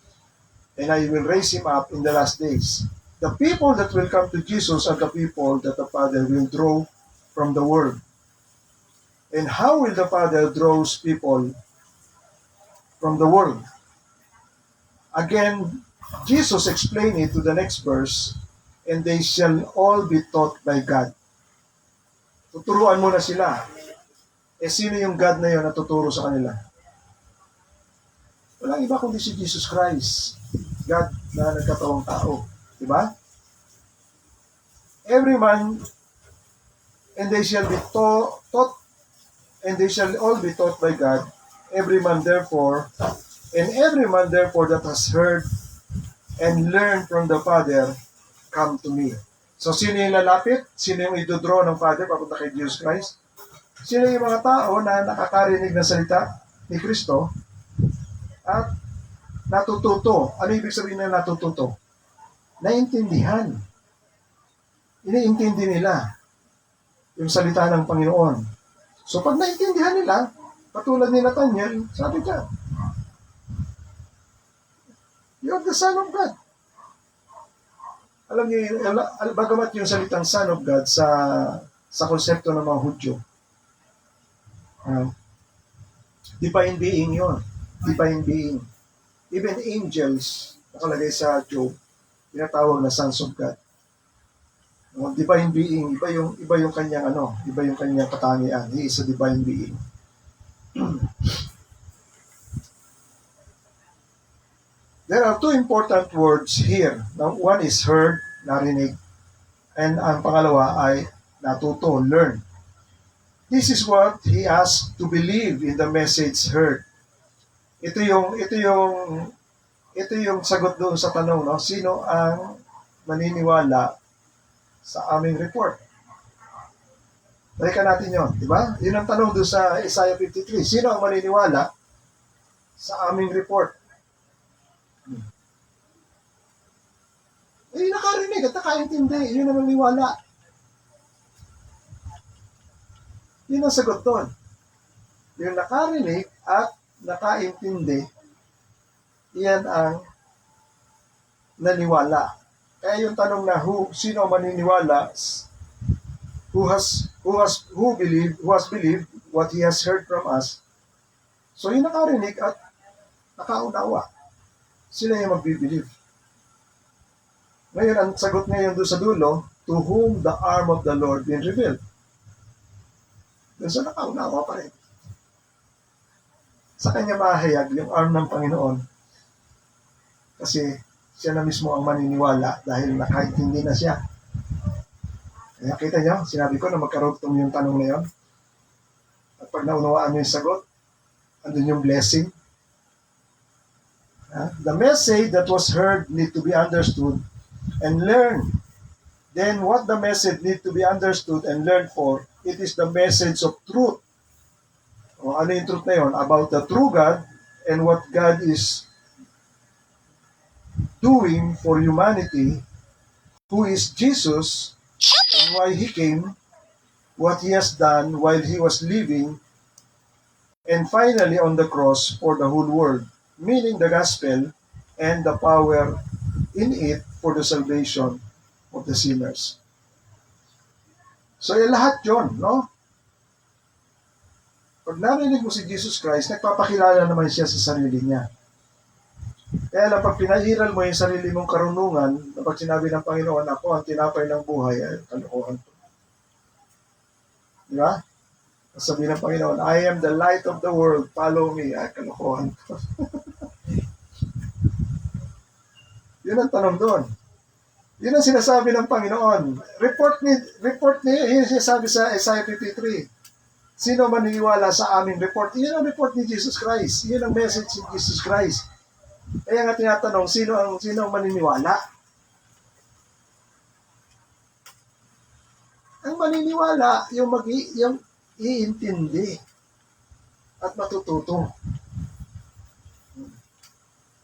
and I will raise him up in the last days. The people that will come to Jesus are the people that the Father will draw from the world. And how will the Father draws people from the world? Again, Jesus explained it to the next verse, and they shall all be taught by God. Tuturuan mo na sila. Sino yung God na yun na tuturo sa kanila? Walang iba kundi si Jesus Christ. God na nagkatawang tao. Diba? Every man, and they shall be taught, and they shall all be taught by God. Every man therefore that has heard and learned from the Father, come to me. So, sino yung lalapit? Sino yung idodraw ng Father papunta kay Jesus Christ? Sino yung mga tao na nakakarinig ng salita ni Kristo at natututo? Ano ibig sabihin na natututo? Naintindihan. Iniintindi nila yung salita ng Panginoon. So, pag naintindihan nila, katulad ni Nathaniel, sabi niya, you are the Son of God. Alam niyo, bagamat yung salitang Son of God sa konsepto ng mga Hudyo, divine being yun. Divine being. Even angels, nakalagay sa Job, tinatawag na sons of God. Divine being, iba yung kanyang iba yung kanyang katangian. He is a divine being. There are two important words here. Now, one is heard, narinig, and ang pangalawa ay natuto, learn. This is what he asked to believe in the message heard. Ito yung sagot doon sa tanong, no? Sino ang maniniwala sa aming report? Balikan natin yon, di ba? Yun ang tanong doon sa Isaiah 53. Sino ang maniniwala sa aming report? Nakarinig at nakaintindi. Yun ang maniniwala. Yun ang sagot doon. Yung nakarinig at nakaintindi, iyan ang naniwala. Kaya yung tanong na sino ang maniniwala, who has believed what he has heard from us. So yung nakarinig at nakaunawa, sila yung magbibilieve. Ngayon, ang sagot ngayon doon sa dulo, to whom the arm of the Lord been revealed. Doon sa nakaunawa pa rin. Sa kanya mahayag yung arm ng Panginoon. Kasi siya na mismo ang maniniwala dahil nakaintindi na siya. Kaya kita niyo, sinabi ko na magkarugtong yung tanong na yun. At pag naunawaan niyo yung sagot, andun yung blessing. The message that was heard need to be understood and learned. Then what the message need to be understood and learned for, it is the message of truth. O ano yung truth na yun? About the true God and what God is doing for humanity, who is Jesus, and why He came, what He has done while He was living, and finally on the cross for the whole world, meaning the gospel and the power in it for the salvation of the sinners. So, lahat yon, no? Pag narinig mo si Jesus Christ, nagpapakilala naman siya sa sarili niya. Kaya lang, pag pinahiral mo yung sarili mong karunungan, kapag sinabi ng Panginoon, ako ang tinapay ng buhay, ay kalokohan to. Di ba? Sabi ng Panginoon, I am the light of the world, follow me, ay kalokohan to. Yun ang tanong doon. Yun ang sinasabi ng Panginoon. Report ni, yun ang sinasabi sa Isaiah 53. Sino maniniwala sa aming report? Yun ang report ni Jesus Christ. Yun ang message ni Jesus Christ. Kaya nga tinatanong, sino ang maniniwala? Ang maniniwala, yung iintindi at matututo.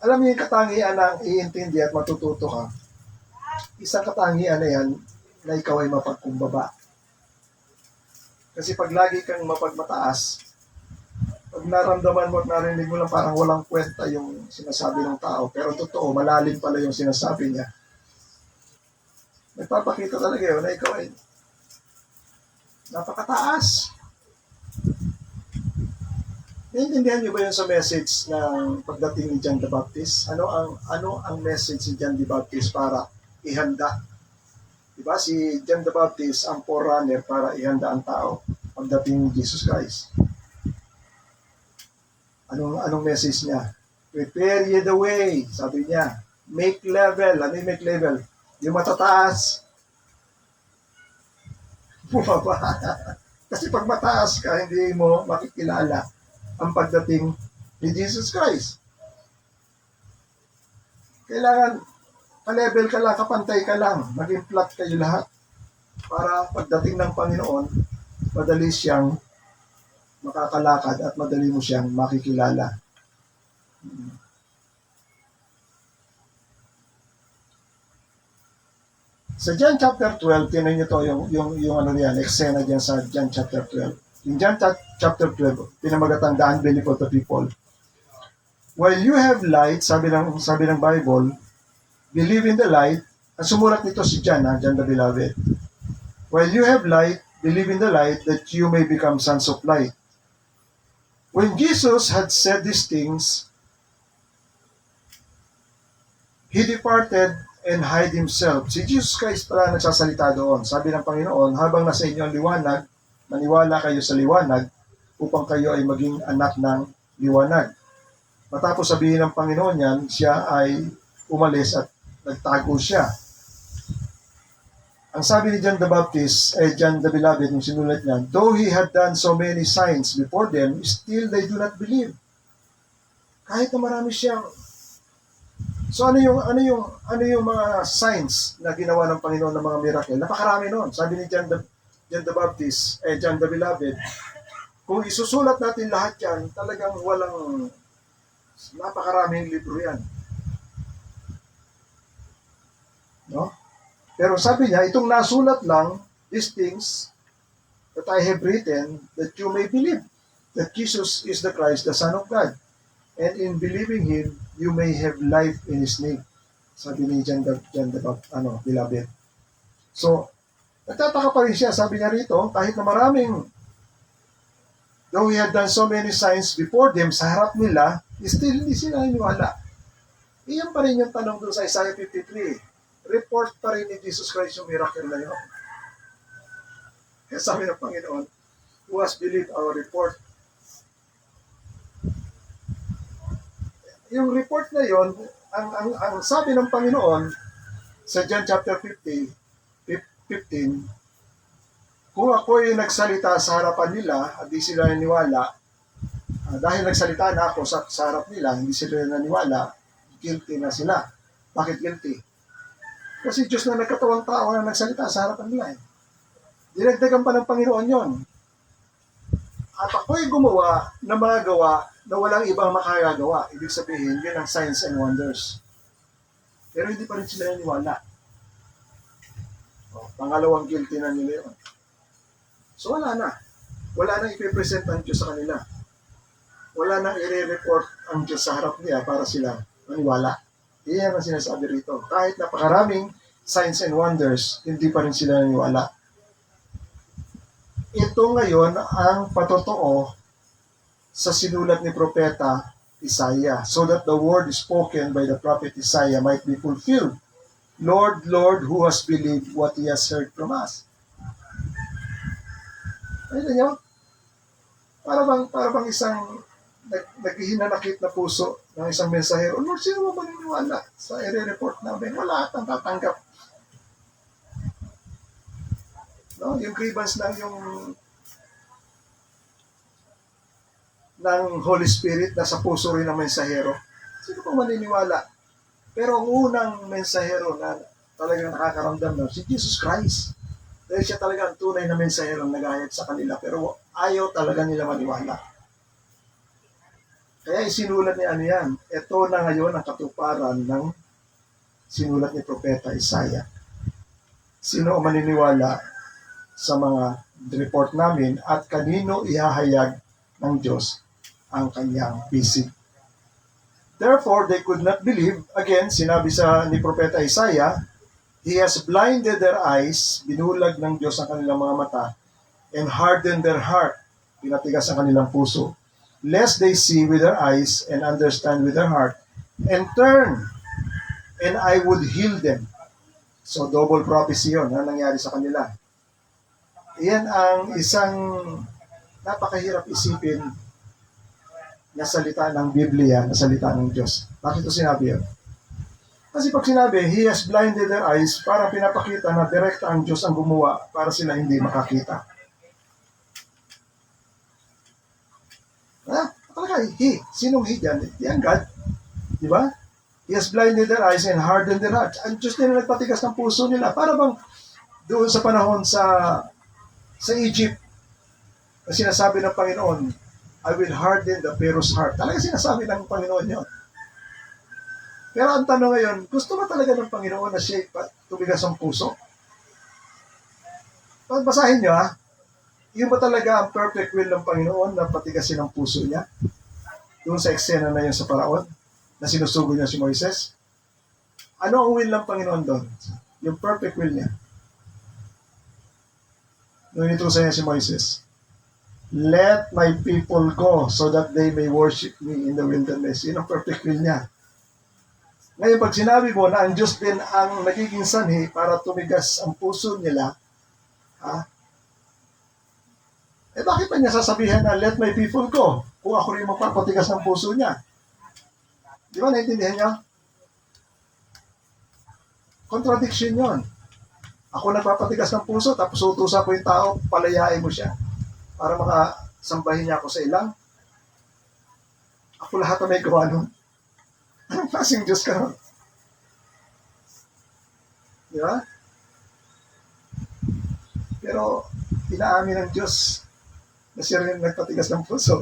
Alam niyo yung katangian ng iintindi at matututo ka? Isang katangian na yan na ikaw ay mapagkumbaba. Kasi pag lagi kang mapagmataas, pag naramdaman mo at narinig mo lang parang walang kwenta yung sinasabi ng tao, pero totoo, malalim pala yung sinasabi niya. Nagpapakita talaga yun na ikaw ay napakataas. Naiintindihan niyo ba yun sa message ng pagdating ni John the Baptist? Ano ang message ni John the Baptist para ihanda? Diba? Si John the Baptist ang forerunner para ihanda ang tao pagdating ni Jesus Christ. Anong message niya? Prepare ye the way, sabi niya. Make level. Ano yung make level? Yung matataas. Bumaba. Kasi pag mataas ka, hindi mo makikilala ang pagdating ni Jesus Christ. Kailangan ka-level ka lang, kapantay ka lang, maging flat kayo lahat para pagdating ng Panginoon, madali siyang makakalakad at madali mo siyang makikilala. Sa John chapter 12, tinan niyo to, yung ano niyan, eksena diyan sa John chapter 12. In John chapter 12, pinamagatang the unbelief of the people. While you have light, sabi ng Bible, believe in the light. Ang sumulat nito si John, John the Beloved. While you have light, believe in the light that you may become sons of light. When Jesus had said these things, he departed and hid himself. Si Jesus Christ pala nagsasalita doon. Sabi ng Panginoon, habang nasa inyo ang liwanag, maniwala kayo sa liwanag upang kayo ay maging anak ng liwanag. Matapos sabihin ng Panginoon yan, siya ay umalis at nagtago siya. Ang sabi ni John the Baptist, John the Beloved, yung sinulat niya, though he had done so many signs before them, still they do not believe. Kahit na marami siyang. So ano yung mga signs na ginawa ng Panginoon ng mga miracle? Napakarami noon. Sabi ni John the Baptist, John the Beloved, kung isusulat natin lahat yan, talagang walang napakaraming libro yan. No? Pero sabi niya, itong nasulat lang, these things that I have written, that you may believe that Jesus is the Christ, the Son of God. And in believing Him, you may have life in His name. Sabi ni John the Beloved. So, nagtataka pa rin siya, sabi niya rito, kahit na maraming, though He had done so many signs before them, sa harap nila, still hindi sila niniwala. Iyan pa rin yung tanong doon sa Isaiah 53. Report pa rin ni Jesus Christ yung miracle na yun. Kaya sabi ng Panginoon, who has believed our report? Yung report na yun, ang sabi ng Panginoon sa John chapter 15, kung ako'y nagsalita sa harapan nila at di sila naniwala, dahil nagsalita na ako sa harap nila, hindi sila naniwala, guilty na sila. Bakit guilty? Kasi Diyos na nagkatawang tao na nagsalita sa harapan nila. Dinagdagan pa ng Panginoon yon. At ako'y gumawa ng mga gawa na walang ibang makagagawa. Ibig sabihin, yun ang signs and wonders. Pero hindi pa rin sila naniwala. Pangalawang guilty na nila yun. So wala na. Wala nang ipipresent ang Diyos sa kanila. Wala nang i-report ang Diyos sa harap niya para sila maniwala. Iyan ang sinasabi rito. Kahit napakaraming signs and wonders, hindi pa rin sila naniwala. ito ngayon ang patotoo sa sinulat ni Propeta Isaiah, so that the word spoken by the prophet Isaiah might be fulfilled. Lord, Lord, who has believed what he has heard from us? Ayun niyo, para bang isang naghihinanakit na puso ng isang mensahero. Lord, sino mo maniniwala sa i-report namin? Wala at ang tatanggap. No? Yung grievance lang yung ng Holy Spirit na sa puso rin ng mensahero. Sino po maniniwala? Pero ang unang mensahero na talagang nakakaramdam na si Jesus Christ. Dahil siya talaga ang tunay na mensahero na nagahayag sa kanila. Pero ayaw talaga nila maniwala. Kaya isinulat ni ano yan. Ito na ngayon ang katuparan ng sinulat ni Propeta Isaiah. Sino ang maniniwala sa mga report namin at kanino ihahayag ng Diyos ang kanyang bisig? Therefore, they could not believe. Again, sinabi sa ni Propeta Isaiah, He has blinded their eyes, binulag ng Diyos ang kanilang mga mata, and hardened their heart, pinatigas ang kanilang puso, lest they see with their eyes and understand with their heart, and turn, and I would heal them. So, double prophecy yun na nangyari sa kanila. Iyan ang isang napakahirap isipin na salita ng Biblia, na salita ng Diyos. Bakit ito sinabi yun? Kasi pag sinabi, He has blinded their eyes, parang pinapakita na direkta ang Diyos ang gumawa para sila hindi makakita. Talaga, He. Sinong He dyan? Yan God. Di ba? He has blinded their eyes and hardened their hearts. Ang Diyos nila nagpatigas ng puso nila. Para bang doon sa panahon sa Egypt, na sinasabi ng Panginoon, I will harden the Pharaoh's heart. Talaga sinasabi ng Panginoon yun. Pero ang tanong ngayon, gusto ba talaga ng Panginoon na siya tumigas ang puso? Basahin nyo yun ba talaga ang perfect will ng Panginoon na patigasin ang puso niya? Doon sa eksena na yun sa Paraon, na sinusugo niya si Moises? Ano ang will ng Panginoon doon? Yung perfect will niya. Nung inutusan niya si Moises, let my people go so that they may worship me in the wilderness. Yun ang perfect will niya. Ngayon, pag sinabi mo na ang Diyos din ang nagiging sanhi para tumigas ang puso nila, bakit pa niya sasabihin na let my people go kung ako rin magpapatigas ng puso niya? Di ba, naintindihan niyo? Contradiction yon. Ako nagpapatigas ng puso, tapos utusan ko yung tao, palayain mo siya para makasambahin niya ako sa ilang. Ako lahat na may gawa nun. Anong klaseng Diyos ka nun? Di ba? Pero, inaamin ng Diyos na siya rin nagpatigas ng puso.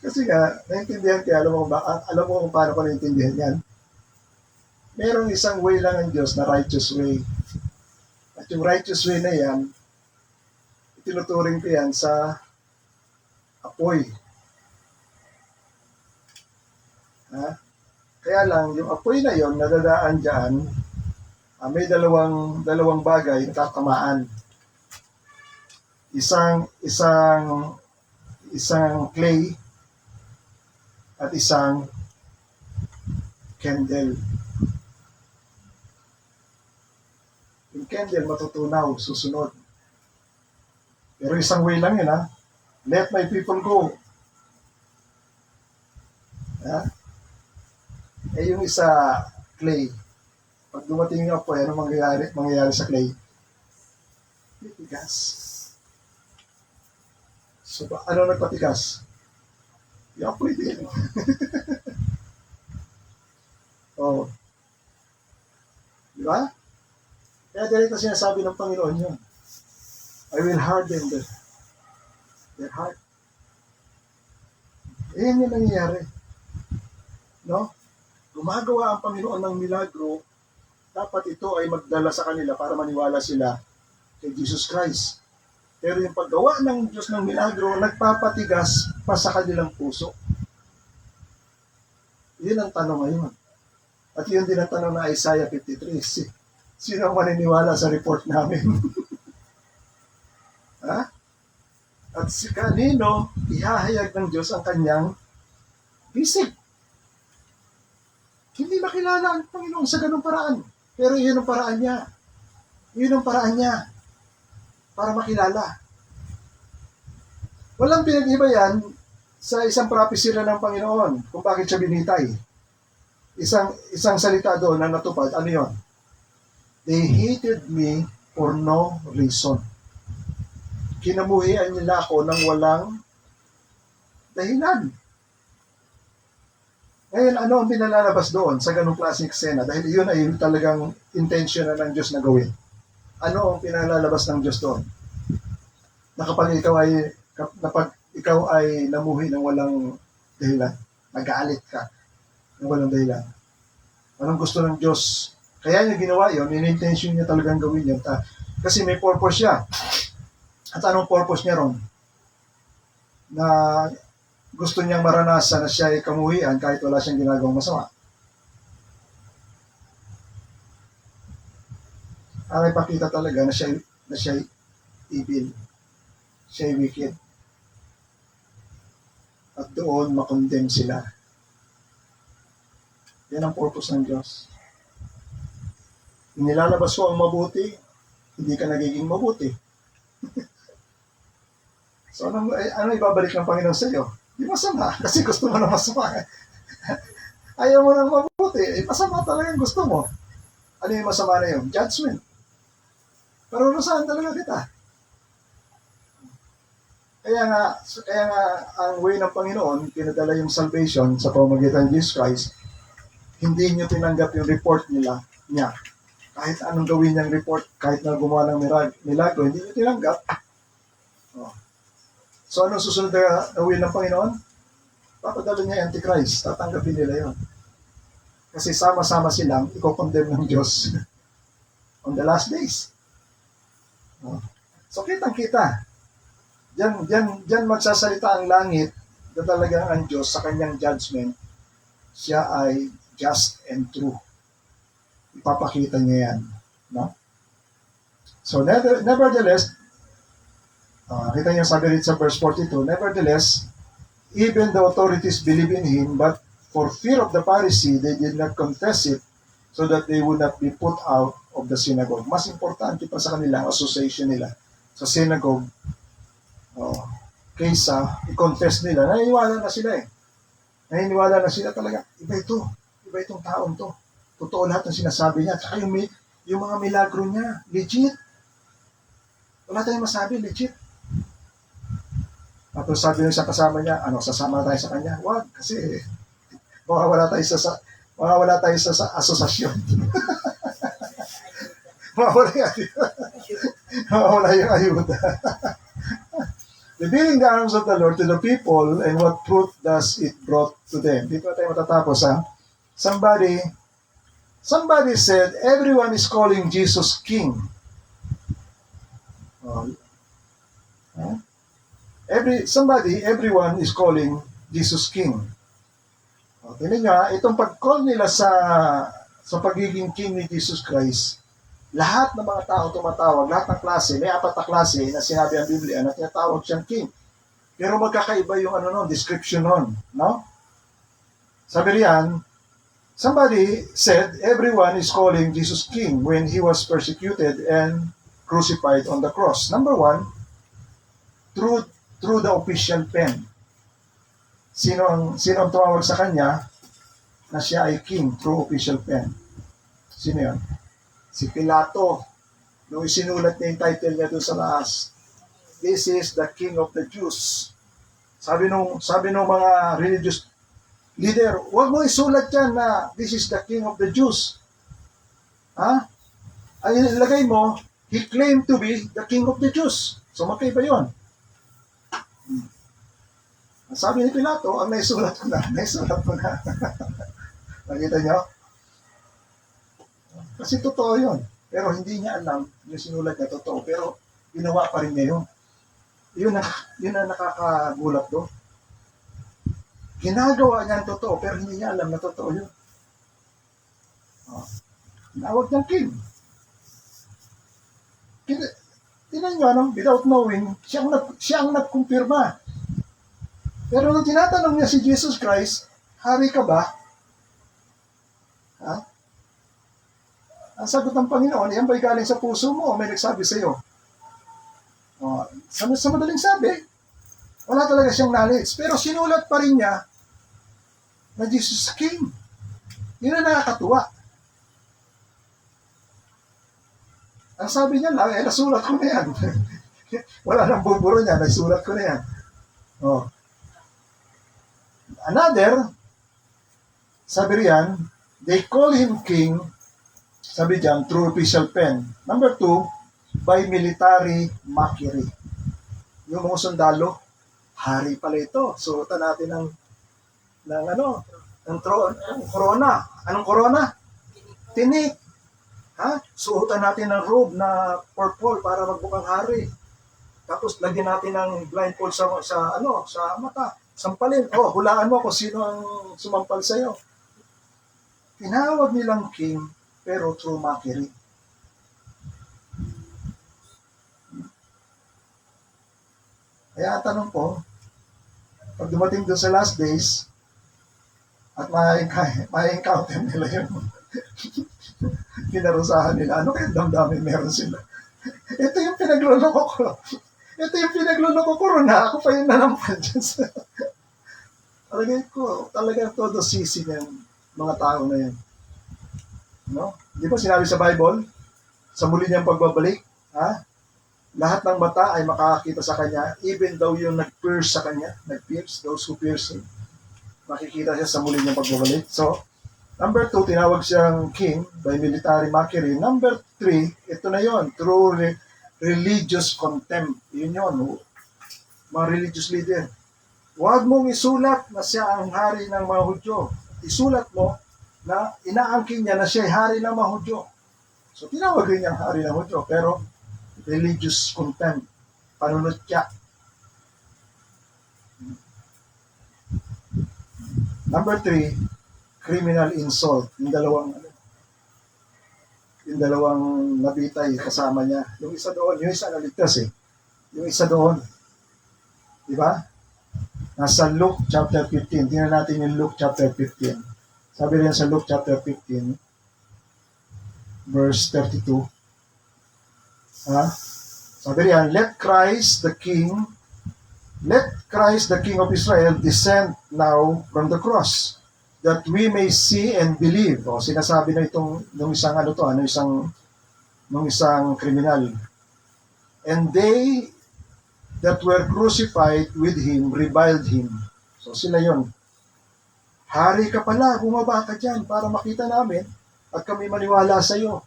Kasi nga, naintindihan kaya, alam mo kung paano ko naintindihan yan. Merong isang way lang ng Diyos na righteous way. At yung righteous way na yan, itinuturing ko yan sa apoy. Kaya lang, yung apoy na yon nadadaan dyan, may dalawang bagay na tatamaan. Isang clay at isang candle. Yung candle matutunaw, susunod. Pero isang way lang yun, let my people go. Yung isa, clay. Pag dumating yung apoy, ano mangyayari sa clay? Titigas. So, ano nagpatigas? Yung apoy din. Oh. Di ba? Kaya ganito sinasabi ng Panginoon yun. I will harden their heart. Yan yung nangyayari. No? Gumagawa ang Panginoon ng milagro, dapat ito ay magdala sa kanila para maniwala sila kay Jesus Christ. Pero yung paggawa ng Diyos ng milagro, nagpapatigas pa sa kanilang puso. Yun ang tanong ngayon. At yun din ang tanong na Isaiah 53. Sino ang maniniwala sa report namin? Ha? At si kanino ihahayag ng Diyos ang kanyang bisig? Hindi makilala ang Panginoon sa ganung paraan. Pero yun ang paraan niya. Yun ang paraan niya para makilala. Walang pinag-iba yan sa isang prophecy ng Panginoon kung bakit siya binitay. Isang salita doon na natupad. Ano yun? They hated me for no reason. Kinamuhian nila ako ng walang dahilan. Ngayon, ano ang pinalalabas doon sa ganung klaseng eksena? Dahil yun ay talagang intention na ng Diyos na gawin. Ano ang pinalalabas ng Diyos doon? Na kapag ikaw ay namuhi ng walang dahilan, nagalit ka ng walang dahilan. Anong gusto ng Diyos? Kaya niya ginawa yun, in-intention niya talagang gawin yun. Kasi may purpose siya. At anong purpose niya ron? Na gusto niyang maranasan na siya ay kamuhian kahit wala siyang ginagawang masama. Ang ipakita talaga na siya evil. Siya ay wicked. At doon makondemn sila. Yan ang purpose ng Diyos. Nilalabas ko ang mabuti, hindi ka nagiging mabuti. So, ano ibabalik ng Panginoon sa iyo? Di masama, kasi gusto mo na masama. Ayaw mo nang mabuti, masama talagang gusto mo. Ano yung masama na yun? Judgment. Pero saan talaga kita? Kaya nga ang way ng Panginoon, pinadala yung salvation sa pamamagitan ng Jesus Christ, hindi niyo tinanggap yung report niya. Kahit anong gawin niyang report, kahit na gumawa ng milagro, hindi niyo tinanggap. Oh. So, anong susunod na will ng Panginoon? Papadala niya yung Antichrist. Tatanggapin nila yon. Kasi sama-sama silang i-condemn ng Diyos on the last days. So, kitang-kita. Diyan magsasalita ang langit na talaga ang Diyos sa kanyang judgment. Siya ay just and true. Ipapakita niya yan. No? So, nevertheless, kita niyo sabi rin sa verse 42, nevertheless, even the authorities believe in him, but for fear of the Pharisee, they did not confess it so that they would not be put out of the synagogue. Mas importante pa sa kanila ang association nila sa synagogue kaysa i-confess nila. Naniniwala na sila Naniniwala na sila talaga. Iba itong taon to. Totoo lahat ng sinasabi niya. At saka yung mga milagro niya, legit. Wala tayong masabi, legit. Tapos sabi ng sa kasama niya, sasama tayo sa kanya? Wag, kasi mawawala tayo sa asosasyon. mawawala yung ayuda. Revealing the arms of the Lord to the people, and what fruit does it brought to them? Dito tayo matatapos, ha? Somebody said, everyone is calling Jesus King. Everyone is calling Jesus King. Tingnan nyo, itong pag-call nila sa pagiging King ni Jesus Christ, lahat ng mga tao tumatawag, lahat ng klase, may 4 na klase na sinabi ang Biblia na tinatawag siyang King. Pero magkakaiba yung description nun, no? Sabi riyan, somebody said, everyone is calling Jesus King when he was persecuted and crucified on the cross. Number 1, through the official pen. Sino ang tumawag sa kanya na siya ay king through official pen? Sino yun? Si Pilato. Nung isinulat niya yung title niya doon sa laas, this is the King of the Jews. Sabi nung mga religious leader, huwag mo isulat yan na this is the King of the Jews. Ha? Ang ilagay mo, he claimed to be the King of the Jews. So magkaiba yun. Sabi ni Pilato, ang naisulat ko na. Nakita niyo? Kasi totoo yun. Pero hindi niya alam yung sinulat niya totoo. Pero ginawa pa rin niya yun. Yun ang nakakagulat do. Ginagawa niya ang totoo, pero hindi niya alam na totoo yun. Tinawag niyang king. Tingnan nyo, without knowing, siya ang nagkumpirma. Pero nung tinatanong niya si Jesus Christ, hari ka ba? Ha? Ang sagot ng Panginoon, yan ba'y galing sa puso mo o may nagsabi sa iyo? Sa madaling sabi, wala talaga siyang knowledge. Pero sinulat pa rin niya na Jesus King. Yun ang nakakatuwa. Ang sabi niya lang, nasulat ko na yan. Wala nang buburo niya, nasulat ko na yan. Another, sabi riyan, they call him king, sabi diyan, through official pen. Number 2, by military mockery. Yung mga sundalo, hari pala ito. Suotan natin ng corona. Anong corona? Tinik. Ha? Suotan natin ng robe na purple para magbukang hari. Tapos lagyan natin ng blindfold sa mata. Sampalin. Hulaan mo kung sino ang sumampal sa iyo. Tinawag nilang king, pero through mockery. Kaya ang tanong ko, pag dumating doon sa last days, at ma-encounter nila yung kinarusahan nila, ano kaya damdamin meron sila? Ito yung pinagluloko ko. Ito yung pinagluloko ko na ako pa yung nanampal dyan sa... Talagang todo sisi ng mga tao na yan. No? Di ba sinabi sa Bible, sa muli niyang pagbabalik, lahat ng mata ay makakakita sa kanya, even though yung nag-pierce sa kanya, those who pierce him, makikita siya sa muli niyang pagbabalik. So, number 2, tinawag siyang king by military mockery. Number 3, ito na yon, through religious contempt. Yun yun, mga religious leader. Huwag mong isulat na siya ang hari ng mga Hudyo. Isulat mo na inaangkin niya na siya ay hari ng mga Hudyo. So, tinawag rin niyang hari ng Hudyo, pero religious contempt, panunutya. Number 3, criminal insult. Yung dalawang nabitay kasama niya. Yung isa doon, yung isa naligtas Yung isa doon. Di ba? Nasa Luke chapter 15. Tingnan natin yung Luke chapter 15. Sabi rin sa Luke chapter 15, verse 32. Sabi rin, let Christ the King of Israel descend now from the cross, that we may see and believe. Sinasabi na nung isang kriminal. And they that were crucified with him reviled him. So sila yon. Hari ka pala, bumaba ka dyan para makita namin at kami maniwala sa iyo.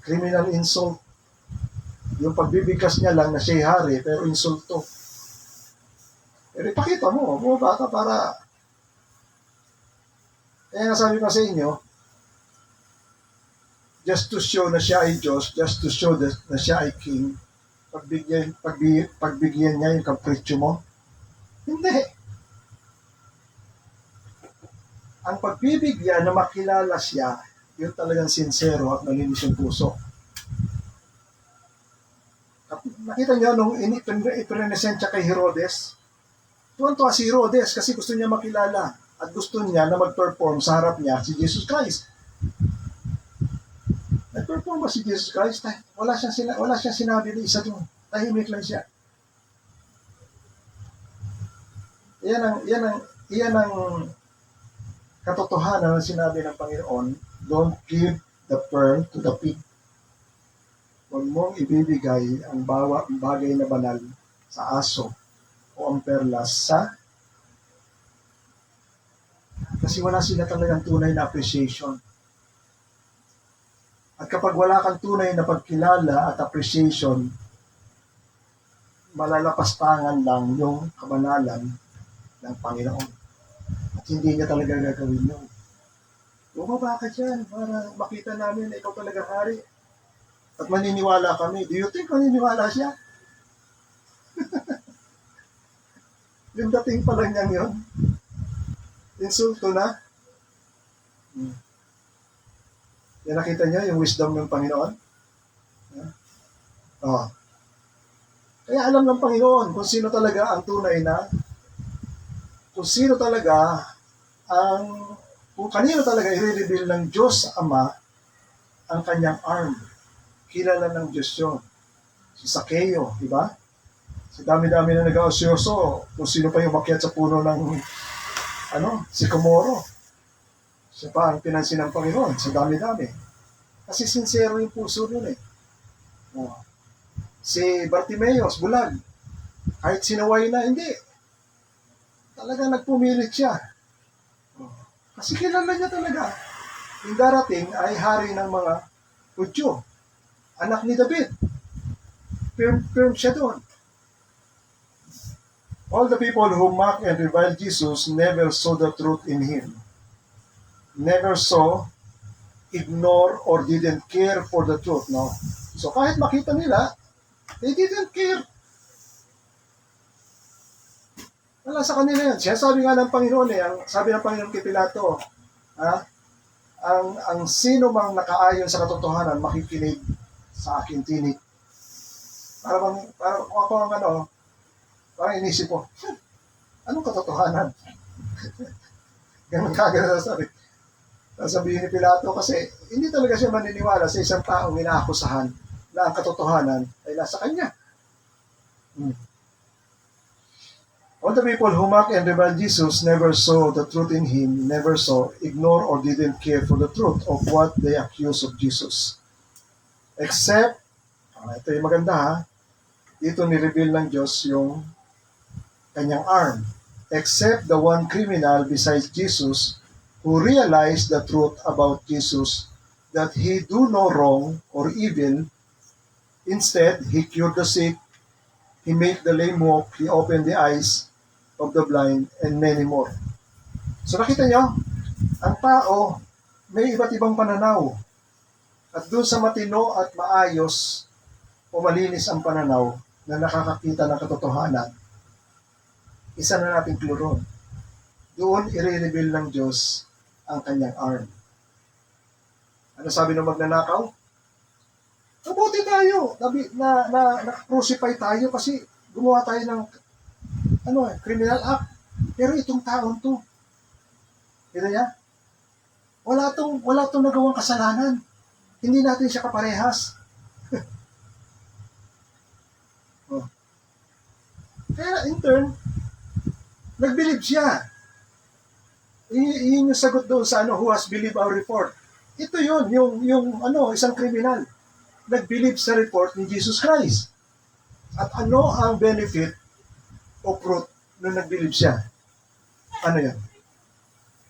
Criminal insult. Yung pagbibigkas niya lang na siya'y hari, pero insulto. Pero ipakita mo, bumaba ka para... Kaya nasabi ko sa inyo, just to show na siya ay Diyos, just to show na siya ay King, pagbigyan niya yung kapritsyo mo? Hindi. Ang pagbibigyan na makilala siya, yun talagang sincero at malinis yung puso. Nakita niyo nung ipipresent siya kay Herodes, tuwan-tuwa si Herodes kasi gusto niya makilala at gusto niya na mag-perform sa harap niya si Jesus Christ. Nag-perform ba si Jesus Christ? Wala siyang sinabi na isa doon. Tahimik lang siya. Iyan ang katotohanan ng sinabi ng Panginoon, don't give the pearl to the pig. Huwag mong ibibigay ang bagay na banal sa aso o ang perlas kasi wala sila talagang tunay na appreciation. At kapag wala kang tunay na pagkilala at appreciation, malalapastangan lang yung kabanalan ng Panginoon. At hindi niya talaga gagawin yun. Bumaba ka dyan para makita namin na ikaw talaga hari. At maniniwala kami. Do you think maniniwala siya? Yung dating pa lang niyang yun. Insulto na. Yan nakita niyo yung wisdom ng Panginoon. Oh. Kaya alam ng Panginoon kung sino talaga ang tunay na, kung sino talaga ang, kung kanino talaga i-reveal ng Diyos sa Ama ang kanyang arm. Kilala ng Diyos yun. Si Sakeo, di ba? Sa dami-dami na nag-aosyoso, kung sino pa yung makyat sa puno ng, si Komoro. Siya pa ang pinansin ng Panginoon sa dami-dami. Kasi sincero yung puso nun eh. Oh. Si Bartimeus, bulag. Kahit sinaway na, hindi. Talagang nagpumilit siya. Oh. Kasi kilala niya talaga. Yung darating ay hari ng mga Hudyo. Anak ni David. Firm siya doon. All the people who mock and revile Jesus never saw the truth in Him. Never saw, ignore, or didn't care for the truth. No? So kahit makita nila, they didn't care. Wala sa kanila yan. Siya sabi nga ng Panginoon sabi ng Panginoon kay Pilato, ang sino mang nakaayon sa katotohanan makikinig sa aking tinig. Parang ako ang parang inisip ko, anong katotohanan? Ganun kagad sasabihin ni Pilato kasi hindi talaga siya maniniwala sa isang taong inaakusahan na ang katotohanan ay nasa kanya. All the people who mock and revile Jesus never saw the truth in Him, never saw, ignore, or didn't care for the truth of what they accuse of Jesus. Except, ito yung maganda ha, dito ni-reveal ng Diyos yung kanyang arm. Except the one criminal besides Jesus who realized the truth about Jesus, that He do no wrong or evil. Instead, He cured the sick, He made the lame walk, He opened the eyes of the blind, and many more. So nakita niyo, ang tao may iba't ibang pananaw. At doon sa matino at maayos o malinis ang pananaw na nakakakita ng katotohanan, isa na nating clue ron. Doon i-reveal ng Diyos ang kanyang arm. Ano sabi ng magnanakaw? Mabuti tayo, na-crucify tayo kasi gumawa tayo ng criminal act. Pero itong taon to, kita niya? Wala tong nagawang kasalanan. Hindi natin siya kaparehas. Kaya in turn, nag-believe siya. Yun yung sagot doon sa who has believed our report. Ito yun, yung isang kriminal. Nag-believe sa report ni Jesus Christ. At ano ang benefit o fruit nung nag-believe siya? Ano yan?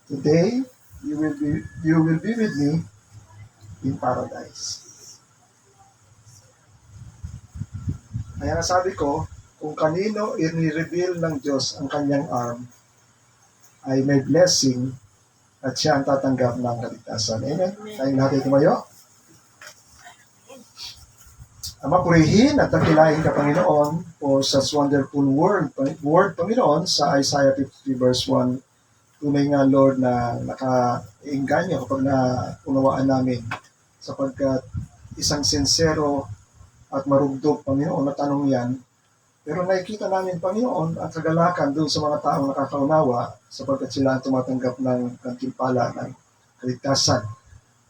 Today, you will be with me in paradise. Kaya nasabi ko, kung kanino i-reveal ng Diyos ang kanyang arm, ay may blessing at siya ang tatanggap ng kaligtasan. Amen? Tayong natin tumayo. Ama, purihin at takilahin ka, Panginoon, o sa wonderful word, Panginoon, sa Isaiah 53 verse 1. Tunay nga, Lord, na naka-inganyo kapag naunawaan namin sapagkat isang sincero at marugdog, Panginoon, na tanong yan. Pero nakikita namin, Panginoon, ang kagalakan doon sa mga taong nakakaunawa sapagkat sila ang tumatanggap ng gantimpala ng kaligtasan.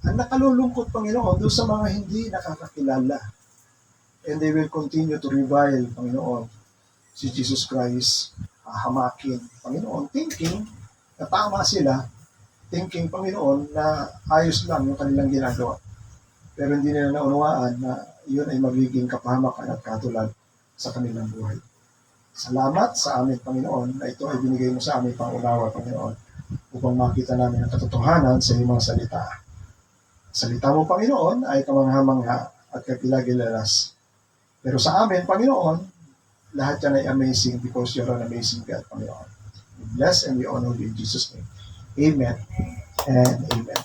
Ang nakalulungkot, Panginoon, doon sa mga hindi nakakakilala. And they will continue to revile, Panginoon, si Jesus Christ, hahamakin, Panginoon, thinking na tama sila, thinking, Panginoon, na ayos lang yung kanilang ginagawa. Pero hindi nila naunawaan na yun ay magiging kapahamakan at katulad sa kanilang buhay. Salamat sa amin, Panginoon, na ito ay binigay mo sa amin pangunawa, Panginoon, upang makita namin ang katotohanan sa iyong mga salita. Salita mo, Panginoon, ay kamangha-mangha at kapilagilalas. Pero sa amin, Panginoon, lahat yan ay amazing because you're an amazing God, Panginoon. We bless and we honor you in Jesus' name. Amen and amen.